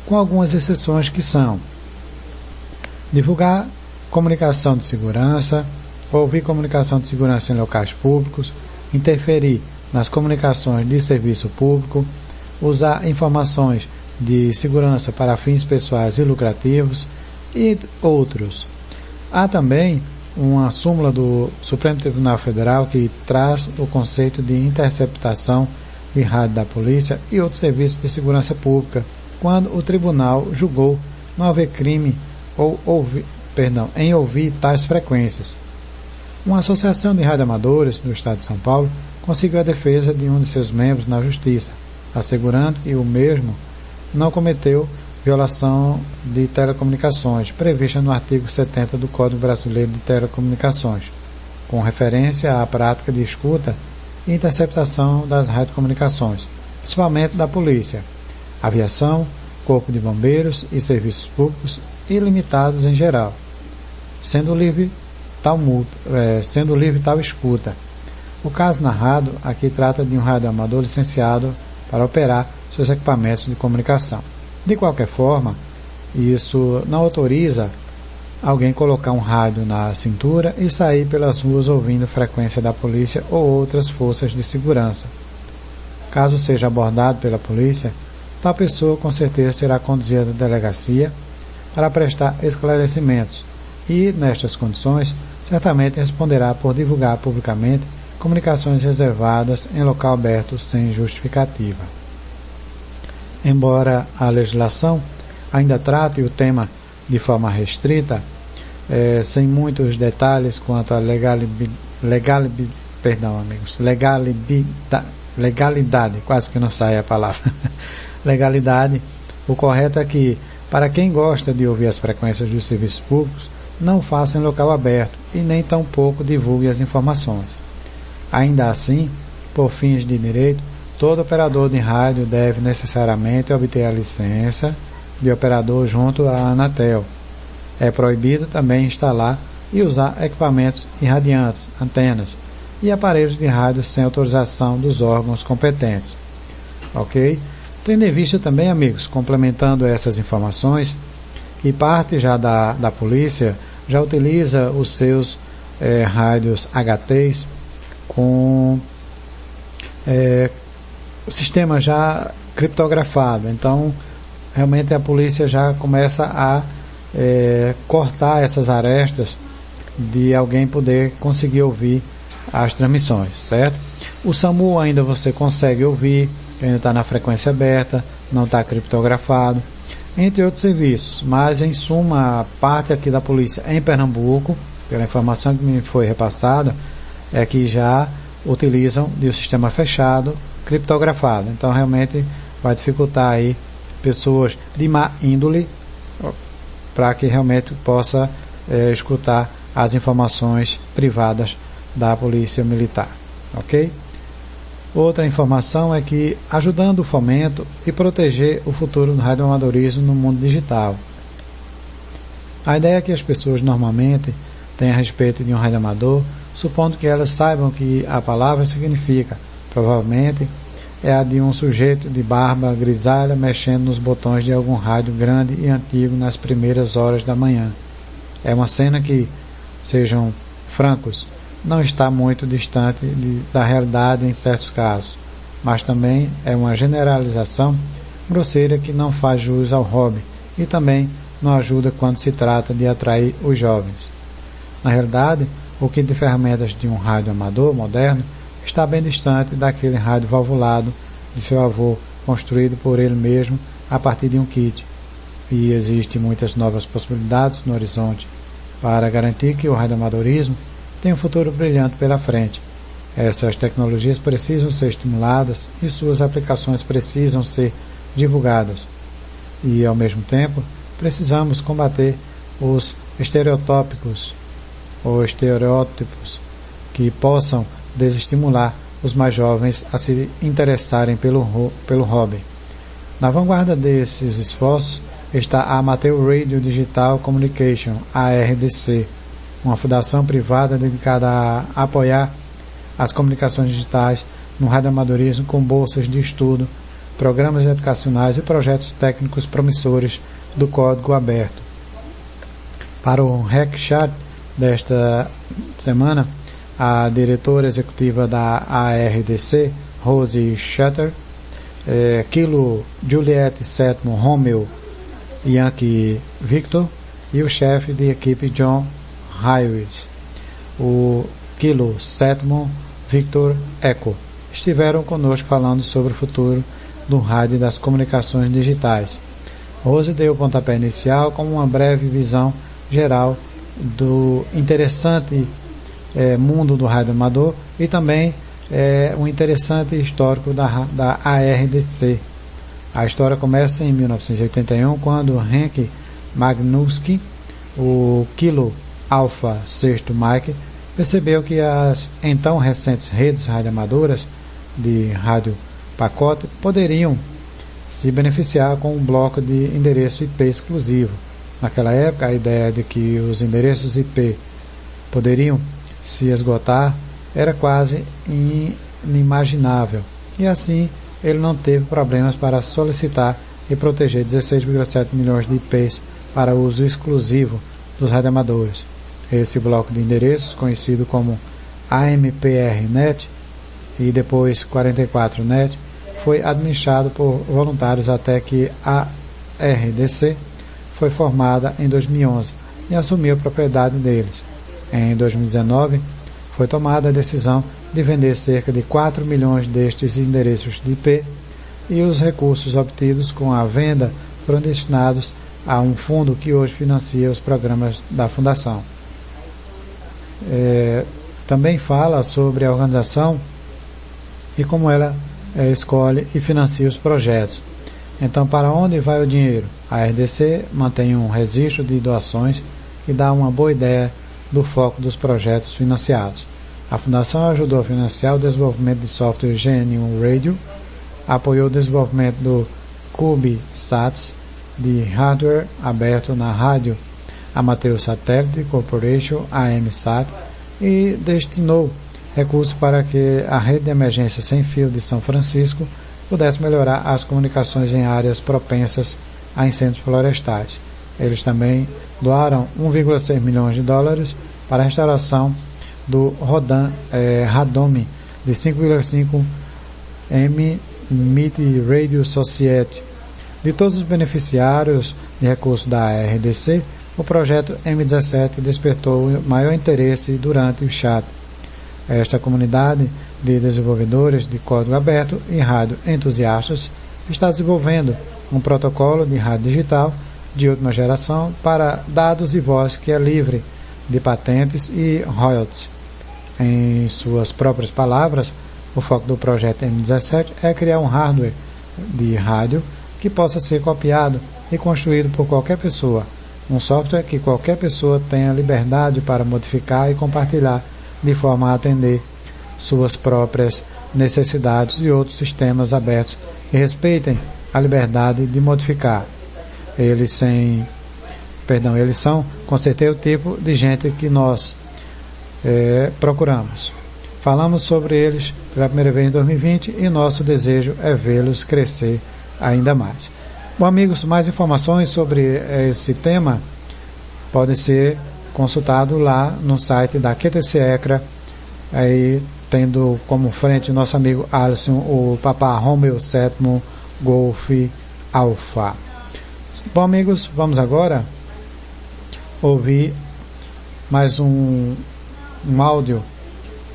com algumas exceções que são: divulgar comunicação de segurança, ouvir comunicação de segurança em locais públicos, interferir nas comunicações de serviço público, usar informações de segurança para fins pessoais e lucrativos e outros. Há também uma súmula do Supremo Tribunal Federal que traz o conceito de interceptação de rádio da polícia e outros serviços de segurança pública, quando o tribunal julgou não haver crime em ouvir tais frequências. Uma associação de radioamadores do Estado de São Paulo conseguiu a defesa de um de seus membros na Justiça, assegurando que o mesmo não cometeu violação de telecomunicações, prevista no artigo 70 do Código Brasileiro de Telecomunicações, com referência à prática de escuta e interceptação das radiocomunicações, principalmente da polícia, aviação, corpo de bombeiros e serviços públicos ilimitados em geral, sendo livre tal escuta. O caso narrado aqui trata de um radioamador licenciado para operar seus equipamentos de comunicação. De qualquer forma, isso não autoriza alguém colocar um rádio na cintura e sair pelas ruas ouvindo frequência da polícia ou outras forças de segurança. Caso seja abordado pela polícia, tal pessoa com certeza será conduzida à delegacia para prestar esclarecimentos e, nestas condições, certamente responderá por divulgar publicamente comunicações reservadas em local aberto sem justificativa. Embora a legislação ainda trate o tema de forma restrita, sem muitos detalhes quanto à legalidade, quase que não sai a palavra, legalidade, o correto é que, para quem gosta de ouvir as frequências dos serviços públicos, não faça em local aberto e nem tampouco divulgue as informações. Ainda assim, por fins de direito, todo operador de rádio deve necessariamente obter a licença de operador junto à Anatel. É proibido também instalar e usar equipamentos irradiantes, antenas, e aparelhos de rádio sem autorização dos órgãos competentes. Ok? Tendo em vista também, amigos, complementando essas informações, que parte já da polícia já utiliza os seus rádios HTs com o sistema já criptografado. Então, realmente a polícia já começa a cortar essas arestas de alguém poder conseguir ouvir as transmissões, certo? O SAMU ainda você consegue ouvir, ainda está na frequência aberta, não está criptografado, entre outros serviços. Mas, em suma, a parte aqui da polícia em Pernambuco, pela informação que me foi repassada, é que já utilizam de um sistema fechado, criptografado. Então, realmente vai dificultar aí pessoas de má índole para que realmente possa escutar as informações privadas da Polícia Militar, ok? Outra informação é que, ajudando o fomento e proteger o futuro do radioamadorismo no mundo digital. A ideia que as pessoas normalmente têm a respeito de um radioamador, supondo que elas saibam que a palavra significa, provavelmente, é a de um sujeito de barba grisalha mexendo nos botões de algum rádio grande e antigo nas primeiras horas da manhã. É uma cena que, sejam francos, não está muito distante da realidade em certos casos, mas também é uma generalização grosseira que não faz jus ao hobby e também não ajuda quando se trata de atrair os jovens. Na realidade, o kit de ferramentas de um rádio amador moderno está bem distante daquele rádio valvulado de seu avô, construído por ele mesmo a partir de um kit, e existem muitas novas possibilidades no horizonte para garantir que o radioamadorismo tem um futuro brilhante pela frente. Essas tecnologias precisam ser estimuladas e suas aplicações precisam ser divulgadas. E, ao mesmo tempo, precisamos combater os estereótipos que possam desestimular os mais jovens a se interessarem pelo hobby. Na vanguarda desses esforços está a Amateur Radio Digital Communication, ARDC, uma fundação privada dedicada a apoiar as comunicações digitais no radioamadorismo com bolsas de estudo, programas educacionais e projetos técnicos promissores do código aberto. Para o RecChat desta semana, a diretora executiva da ARDC, Rose Shutter, Kilo Juliette 7 Romeo Yankee Victor e o chefe de equipe John Highways, o Kilo 7 Victor Echo, estiveram conosco falando sobre o futuro do rádio e das comunicações digitais. Rose deu o pontapé inicial com uma breve visão geral do interessante mundo do rádio amador e também um interessante histórico da ARDC. A história começa em 1981, quando Henk Magnuski, o Kilo Alpha 6 Mike, percebeu que as então recentes redes radioamadoras de rádio pacote poderiam se beneficiar com um bloco de endereço IP exclusivo. Naquela época, a ideia de que os endereços IP poderiam se esgotar era quase inimaginável, e assim ele não teve problemas para solicitar e proteger 16,7 milhões de IPs para uso exclusivo dos radioamadores. Esse bloco de endereços, conhecido como AMPRNet e depois 44net, foi administrado por voluntários até que a RDC foi formada em 2011 e assumiu a propriedade deles. Em 2019, foi tomada a decisão de vender cerca de 4 milhões destes endereços de IP, e os recursos obtidos com a venda foram destinados a um fundo que hoje financia os programas da Fundação. Também fala sobre a organização e como ela escolhe e financia os projetos. Então, para onde vai o dinheiro? A RDC mantém um registro de doações que dá uma boa ideia do foco dos projetos financiados. A Fundação ajudou a financiar o desenvolvimento de software GNU Radio, apoiou o desenvolvimento do CubeSats, de hardware aberto na rádio Amateur Satellite Corporation, AMSAT, e destinou recursos para que a rede de emergência sem fio de São Francisco pudesse melhorar as comunicações em áreas propensas a incêndios florestais. Eles também doaram 1,6 milhões de dólares para a restauração do radome de 5,5 MIT Radio Society. De todos os beneficiários de recursos da RDC, o projeto M17 despertou o maior interesse durante o chat. Esta comunidade de desenvolvedores de código aberto e rádio entusiastas está desenvolvendo um protocolo de rádio digital de última geração para dados e voz que é livre de patentes e royalties. Em suas próprias palavras, o foco do projeto M17 é criar um hardware de rádio que possa ser copiado e construído por qualquer pessoa, um software que qualquer pessoa tenha liberdade para modificar e compartilhar de forma a atender suas próprias necessidades e outros sistemas abertos e respeitem a liberdade de modificar. Eles são, com certeza, o tipo de gente que nós procuramos. Falamos sobre eles pela primeira vez em 2020 e nosso desejo é vê-los crescer ainda mais. Bom, amigos, mais informações sobre esse tema podem ser consultados lá no site da QTC ECRA, aí tendo como frente o nosso amigo Alisson, o Papa Romeo 7 Golf Alpha. Bom, amigos, vamos agora ouvir mais um áudio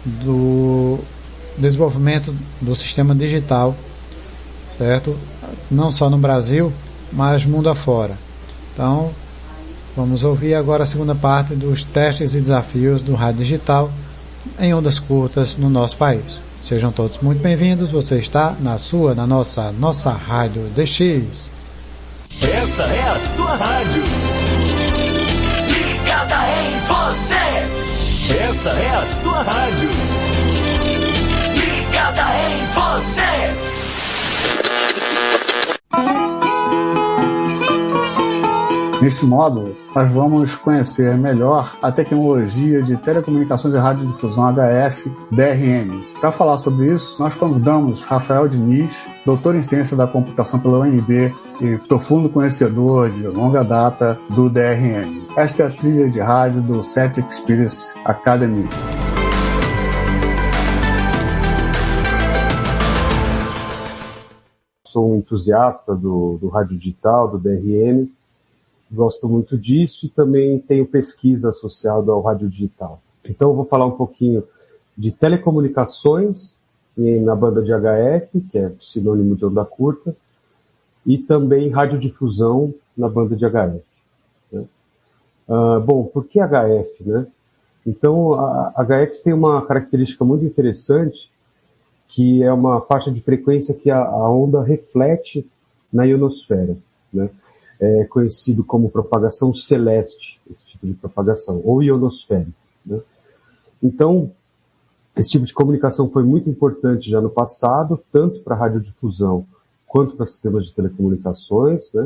do desenvolvimento do sistema digital, certo? Não só no Brasil, mas mundo afora. Então, vamos ouvir agora a segunda parte dos testes e desafios do rádio digital em ondas curtas no nosso país. Sejam todos muito bem-vindos. Você está na nossa Rádio DX. Essa é a sua rádio. Ligada em você. Essa é a sua rádio. Ligada em você. Neste módulo, nós vamos conhecer melhor a tecnologia de telecomunicações e radiodifusão HF DRM. Para falar sobre isso, nós convidamos Rafael Diniz, doutor em ciência da computação pela UNB e profundo conhecedor de longa data do DRM. Esta é a trilha de rádio do Set Experience Academy. Sou um entusiasta do rádio digital, do DRM. Gosto muito disso e também tenho pesquisa associada ao rádio digital. Então eu vou falar um pouquinho de telecomunicações na banda de HF, que é sinônimo de onda curta, e também radiodifusão na banda de HF. Né? Bom, por que HF? Né? Então a HF tem uma característica muito interessante, que é uma faixa de frequência que a onda reflete na ionosfera, né? É conhecido como propagação celeste, esse tipo de propagação, ou ionosférica, né? Então, esse tipo de comunicação foi muito importante já no passado, tanto para radiodifusão quanto para sistemas de telecomunicações, né?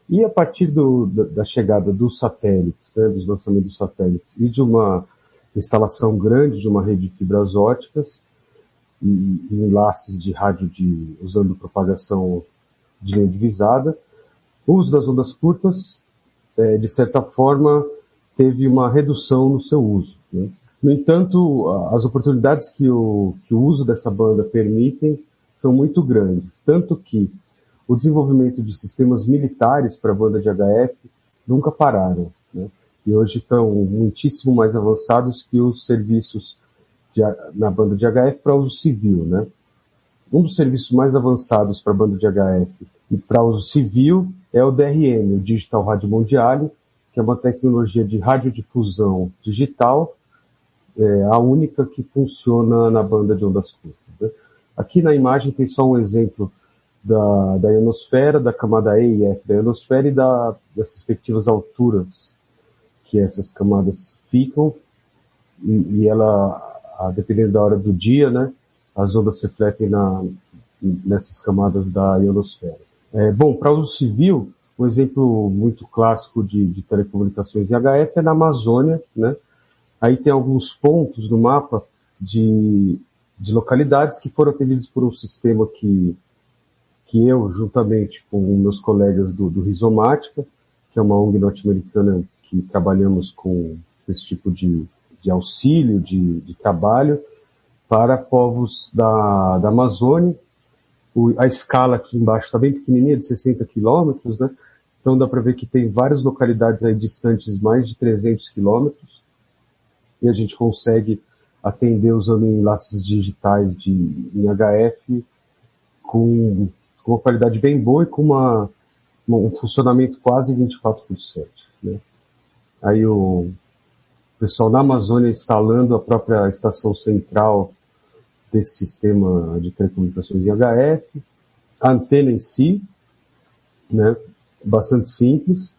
E a partir da chegada dos satélites, né, dos lançamentos dos satélites e de uma instalação grande de uma rede de fibras ópticas e enlaces de rádio usando propagação de linha divisada, o uso das ondas curtas, de certa forma, teve uma redução no seu uso, né? No entanto, as oportunidades que o uso dessa banda permitem são muito grandes, tanto que o desenvolvimento de sistemas militares para a banda de HF nunca pararam, né? E hoje estão muitíssimo mais avançados que os serviços na banda de HF para uso civil, né? Um dos serviços mais avançados para a banda de HF e para uso civil é o DRM, o Digital Radio Mondiale, que é uma tecnologia de radiodifusão digital, a única que funciona na banda de ondas curtas, né? Aqui na imagem tem só um exemplo da ionosfera, da camada E e F da ionosfera e das respectivas alturas que essas camadas ficam, e ela, dependendo da hora do dia, né, as ondas se refletem nessas camadas da ionosfera. Bom, para uso civil, um exemplo muito clássico de telecomunicações em HF é na Amazônia, né? Aí tem alguns pontos no mapa de localidades que foram atendidas por um sistema que eu, juntamente com meus colegas do Rizomática, que é uma ONG norte-americana que trabalhamos com esse tipo de auxílio, de trabalho, para povos da Amazônia. A escala aqui embaixo está bem pequenininha, de 60 quilômetros, né? Então dá para ver que tem várias localidades aí distantes mais de 300 quilômetros, e a gente consegue atender usando enlaces digitais em HF com uma qualidade bem boa e com um funcionamento quase 24/7, né? Aí o pessoal na Amazônia instalando a própria estação central desse sistema de telecomunicações em HF, a antena em si, né, bastante simples,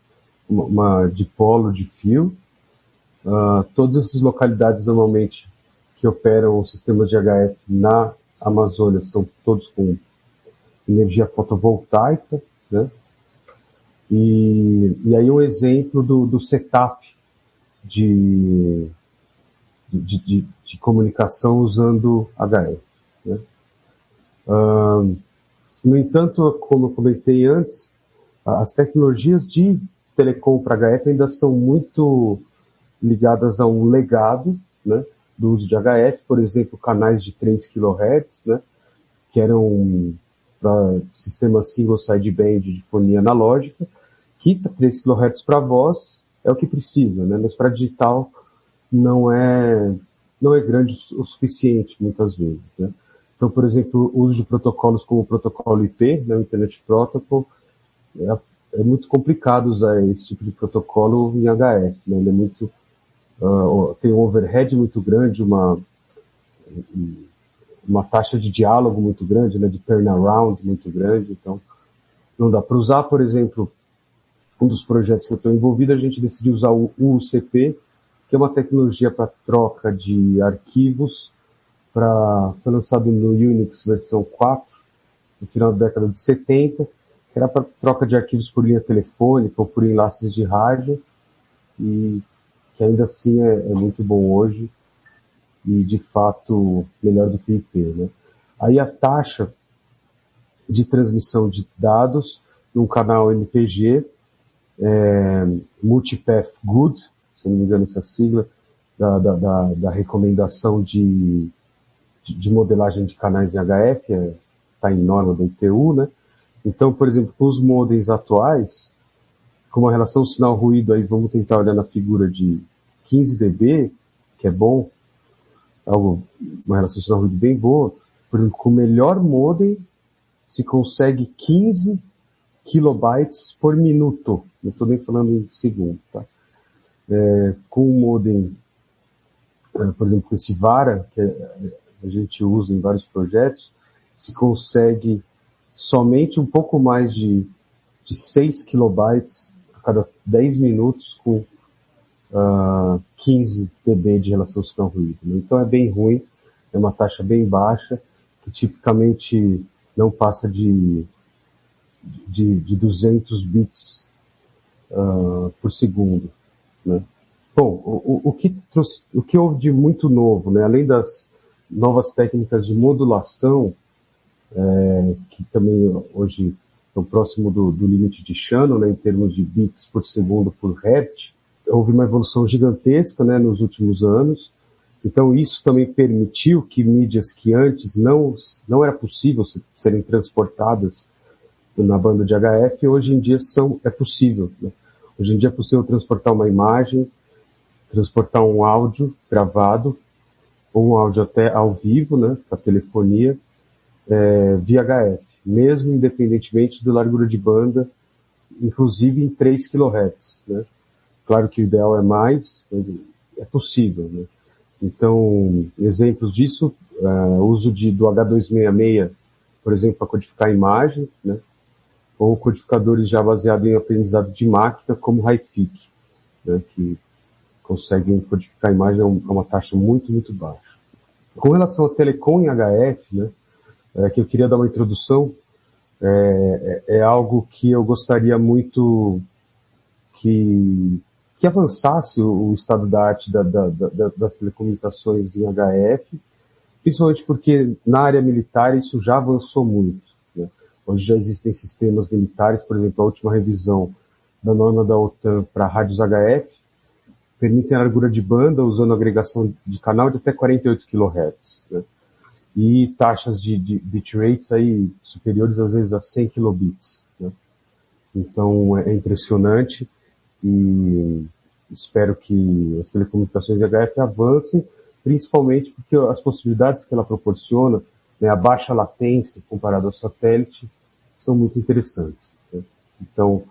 uma dipolo de fio. Todas essas localidades normalmente que operam sistemas de HF na Amazônia são todos com energia fotovoltaica, né? E aí um exemplo do setup de comunicação usando HF, né? No entanto, como eu comentei antes, as tecnologias de telecom para HF ainda são muito ligadas a um legado, né, do uso de HF, por exemplo, canais de 3 kHz, né, que eram para sistema single sideband de fonia analógica, que 3 kHz para voz é o que precisa, né, mas para digital não é grande o suficiente, muitas vezes, né. Então, por exemplo, o uso de protocolos como o protocolo IP, né, o Internet Protocol, é muito complicado usar esse tipo de protocolo em HF, né, ele é muito, tem um overhead muito grande, uma taxa de diálogo muito grande, né, de turnaround muito grande, então não dá para usar. Por exemplo, um dos projetos que eu estou envolvido, a gente decidiu usar o UCP, que é uma tecnologia para troca de arquivos, foi lançado no Unix versão 4, no final da década de 70, que era para troca de arquivos por linha telefônica ou por enlaces de rádio, e que ainda assim é muito bom hoje, e de fato melhor do que IP, né? Aí a taxa de transmissão de dados num canal MPG, Multipath Good, se não me engano essa sigla, da recomendação de modelagem de canais em HF, está em norma do ITU, né? Então, por exemplo, com os modems atuais, com uma relação sinal-ruído, aí vamos tentar olhar na figura de 15 dB, que é bom, uma relação sinal-ruído bem boa. Por exemplo, com o melhor modem, se consegue 15 kilobytes por minuto. Não estou nem falando em segundo, tá? Com o modem, por exemplo, com esse Vara, que a gente usa em vários projetos, se consegue somente um pouco mais de 6 kilobytes a cada 10 minutos com 15 dB de relação sinal-ruído, né? Então é bem ruim, é uma taxa bem baixa, que tipicamente não passa de 200 bits por segundo, né? Bom, o que houve de muito novo, né? Além das novas técnicas de modulação, que também hoje estão próximo do limite de Shannon, né, em termos de bits por segundo por hertz, houve uma evolução gigantesca, né, nos últimos anos. Então isso também permitiu que mídias que antes não era possível serem transportadas na banda de HF, hoje em dia é possível, né? Hoje em dia é possível transportar uma imagem, transportar um áudio gravado, ou um áudio até ao vivo, né, para telefonia, via HF, mesmo independentemente da largura de banda, inclusive em 3 kHz, né? Claro que o ideal é mais, mas é possível, né? Então, exemplos disso, o uso do H266, por exemplo, para codificar a imagem, né? Ou codificadores já baseados em aprendizado de máquina, como o HiFic, né? Que conseguem codificar a imagem a uma taxa muito, muito baixa. Com relação ao telecom em HF, né? Que eu queria dar uma introdução, é algo que eu gostaria muito que que avançasse o estado da arte das telecomunicações em HF, principalmente porque na área militar isso já avançou muito, né? Hoje já existem sistemas militares, por exemplo, a última revisão da norma da OTAN para rádios HF permitem a largura de banda usando agregação de canal de até 48 kHz, né? E taxas de bitrates aí superiores às vezes a 100 kilobits, né? Então é impressionante e espero que as telecomunicações HF avancem, principalmente porque as possibilidades que ela proporciona, né, a baixa latência comparado ao satélite, são muito interessantes, né? Então,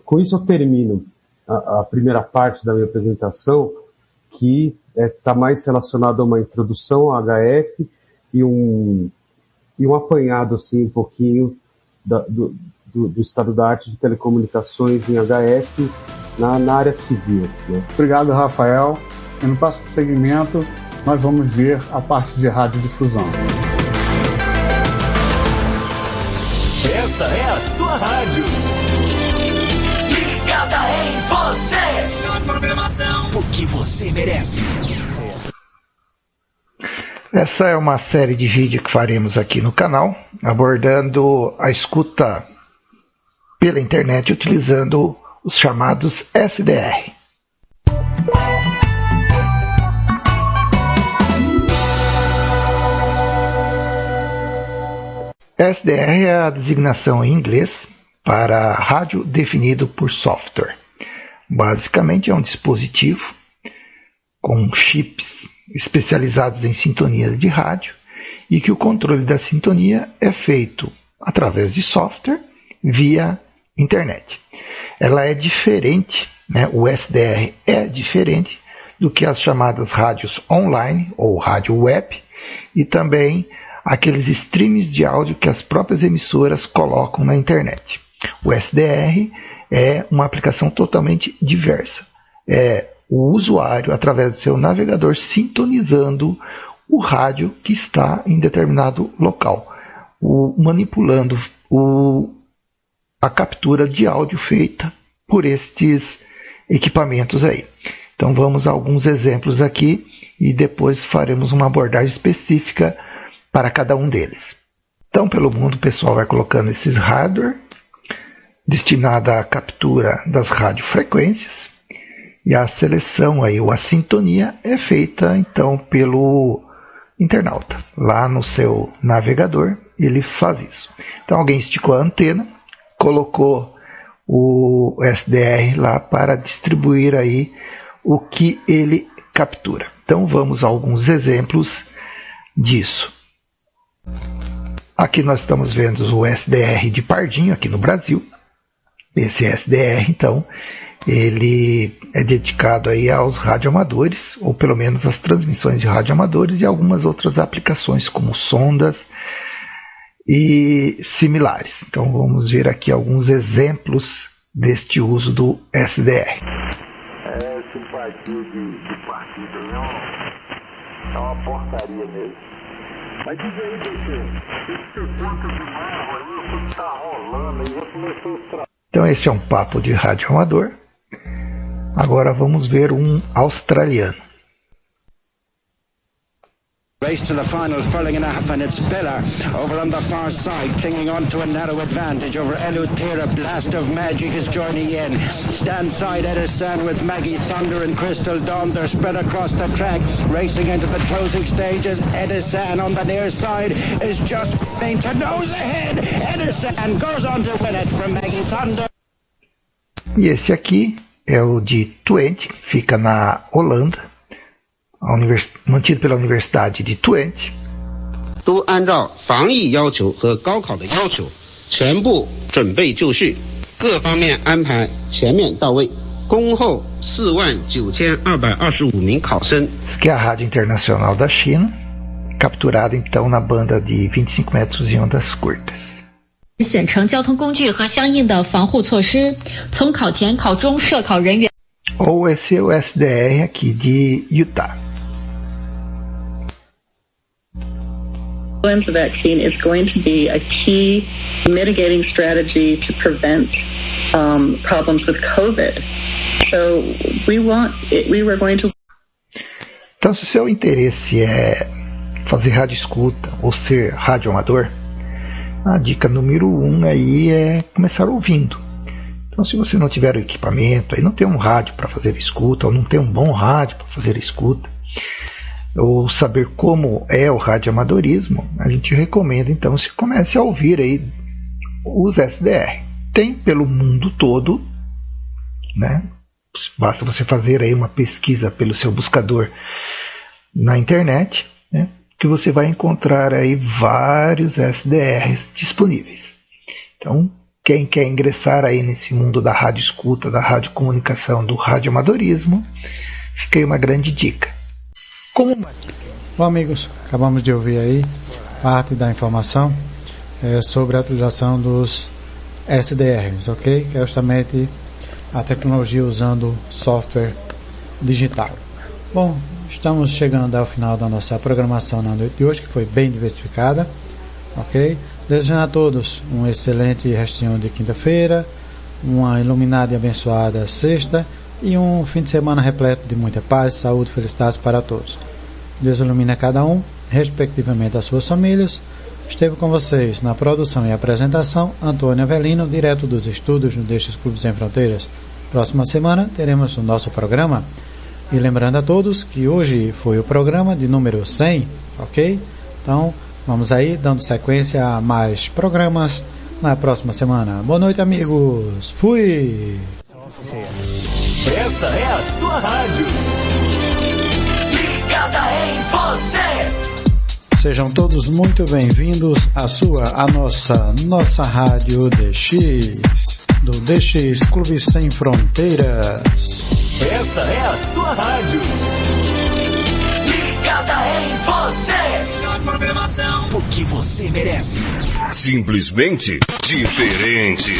com isso eu termino a primeira parte da minha apresentação, que está mais relacionada a uma introdução ao HF e um apanhado assim, um pouquinho do estado da arte de telecomunicações em HF na área civil, né? Obrigado, Rafael. E no próximo segmento nós vamos ver a parte de radiodifusão. Essa é a sua rádio. Ligada em você. Melhor programação. O que você merece. Essa é uma série de vídeos que faremos aqui no canal, abordando a escuta pela internet utilizando os chamados SDR. SDR é a designação em inglês para rádio definido por software. Basicamente é um dispositivo com chips especializados em sintonia de rádio e que o controle da sintonia é feito através de software via internet. Ela é diferente, né, o SDR é diferente do que as chamadas rádios online ou rádio web e também aqueles streams de áudio que as próprias emissoras colocam na internet. O SDR é uma aplicação totalmente diversa. É o usuário, através do seu navegador, sintonizando o rádio que está em determinado local, manipulando a captura de áudio feita por estes equipamentos aí. Então vamos a alguns exemplos aqui e depois faremos uma abordagem específica para cada um deles. Então, pelo mundo, o pessoal vai colocando esses hardware destinada à captura das radiofrequências e a seleção aí, ou a sintonia é feita então pelo internauta. Lá no seu navegador ele faz isso. Então alguém esticou a antena, colocou o SDR lá para distribuir aí o que ele captura. Então vamos a alguns exemplos disso. Aqui nós estamos vendo o SDR de Pardinho, aqui no Brasil. Esse SDR, então, ele é dedicado aí aos radioamadores, ou pelo menos às transmissões de radioamadores e algumas outras aplicações, como sondas e similares. Então vamos ver aqui alguns exemplos deste uso do SDR. Esse partido de partido é uma porcaria mesmo. Mas diz aí, esse ponto de barro aí, o que tá rolando aí, já começou a estragar. Então esse é um papo de radioamador. Agora vamos ver um australiano. Race to the final, furling and a half, and it's Bella over on the far side, clinging on to a narrow advantage over Eleuthera. Blast of Magic is joining in. Stand side Edison with Maggie Thunder and Crystal Dawn. They're spread across the track, racing into the closing stages. Edison on the near side is just beginning to nose ahead. Edison goes on to win it from Maggie Thunder. E esse aqui é o de Twente, fica na Holanda. Mantido pela Universidade de Twente. 都按照防疫要求和高考的要求，全部准备就绪，各方面安排全面到位，恭候49225名考生。 Que é a Rádio Internacional da China, capturada então na banda de 25 metros em ondas curtas. 选乘交通工具和相应的防护措施，从考前、考中涉考人员。 Ou esse é o SDR aqui de Utah. Influenza vaccine is going to be a key mitigating strategy to prevent problems with COVID. So we were going to. Então, se o seu interesse é fazer rádio escuta ou ser rádio amador, a dica número 1 aí é começar ouvindo. Então, se você não tiver o equipamento, aí não tem um rádio para fazer escuta, ou não tem um bom rádio para fazer escuta, ou saber como é o radioamadorismo, a gente recomenda então que você comece a ouvir aí os SDR. Tem pelo mundo todo, né? Basta você fazer aí uma pesquisa pelo seu buscador na internet, né? Que você vai encontrar aí vários SDRs disponíveis. Então, quem quer ingressar aí nesse mundo da rádio escuta, da rádio comunicação, do radioamadorismo, fica aí uma grande dica. Bom, amigos, acabamos de ouvir aí parte da informação sobre a utilização dos SDRs, ok? Que é justamente a tecnologia usando software digital. Bom, estamos chegando ao final da nossa programação na noite de hoje, que foi bem diversificada, ok? Desejando a todos um excelente restinho de quinta-feira, uma iluminada e abençoada sexta e um fim de semana repleto de muita paz, saúde e felicidade para todos. Deus ilumine a cada um, respectivamente as suas famílias. Esteve com vocês na produção e apresentação Antônio Avelino, direto dos estúdios no Deixe Clube Sem Fronteiras. Próxima semana teremos o nosso programa. E lembrando a todos que hoje foi o programa de número 100, ok? Então, vamos aí dando sequência a mais programas na próxima semana. Boa noite, amigos. Fui! Essa é a sua rádio. Ligada em você. Sejam todos muito bem-vindos à nossa rádio DX, do DX Clube Sem Fronteiras. Essa é a sua rádio. Ligada em você. Melhor programação. O que você merece. Simplesmente diferente.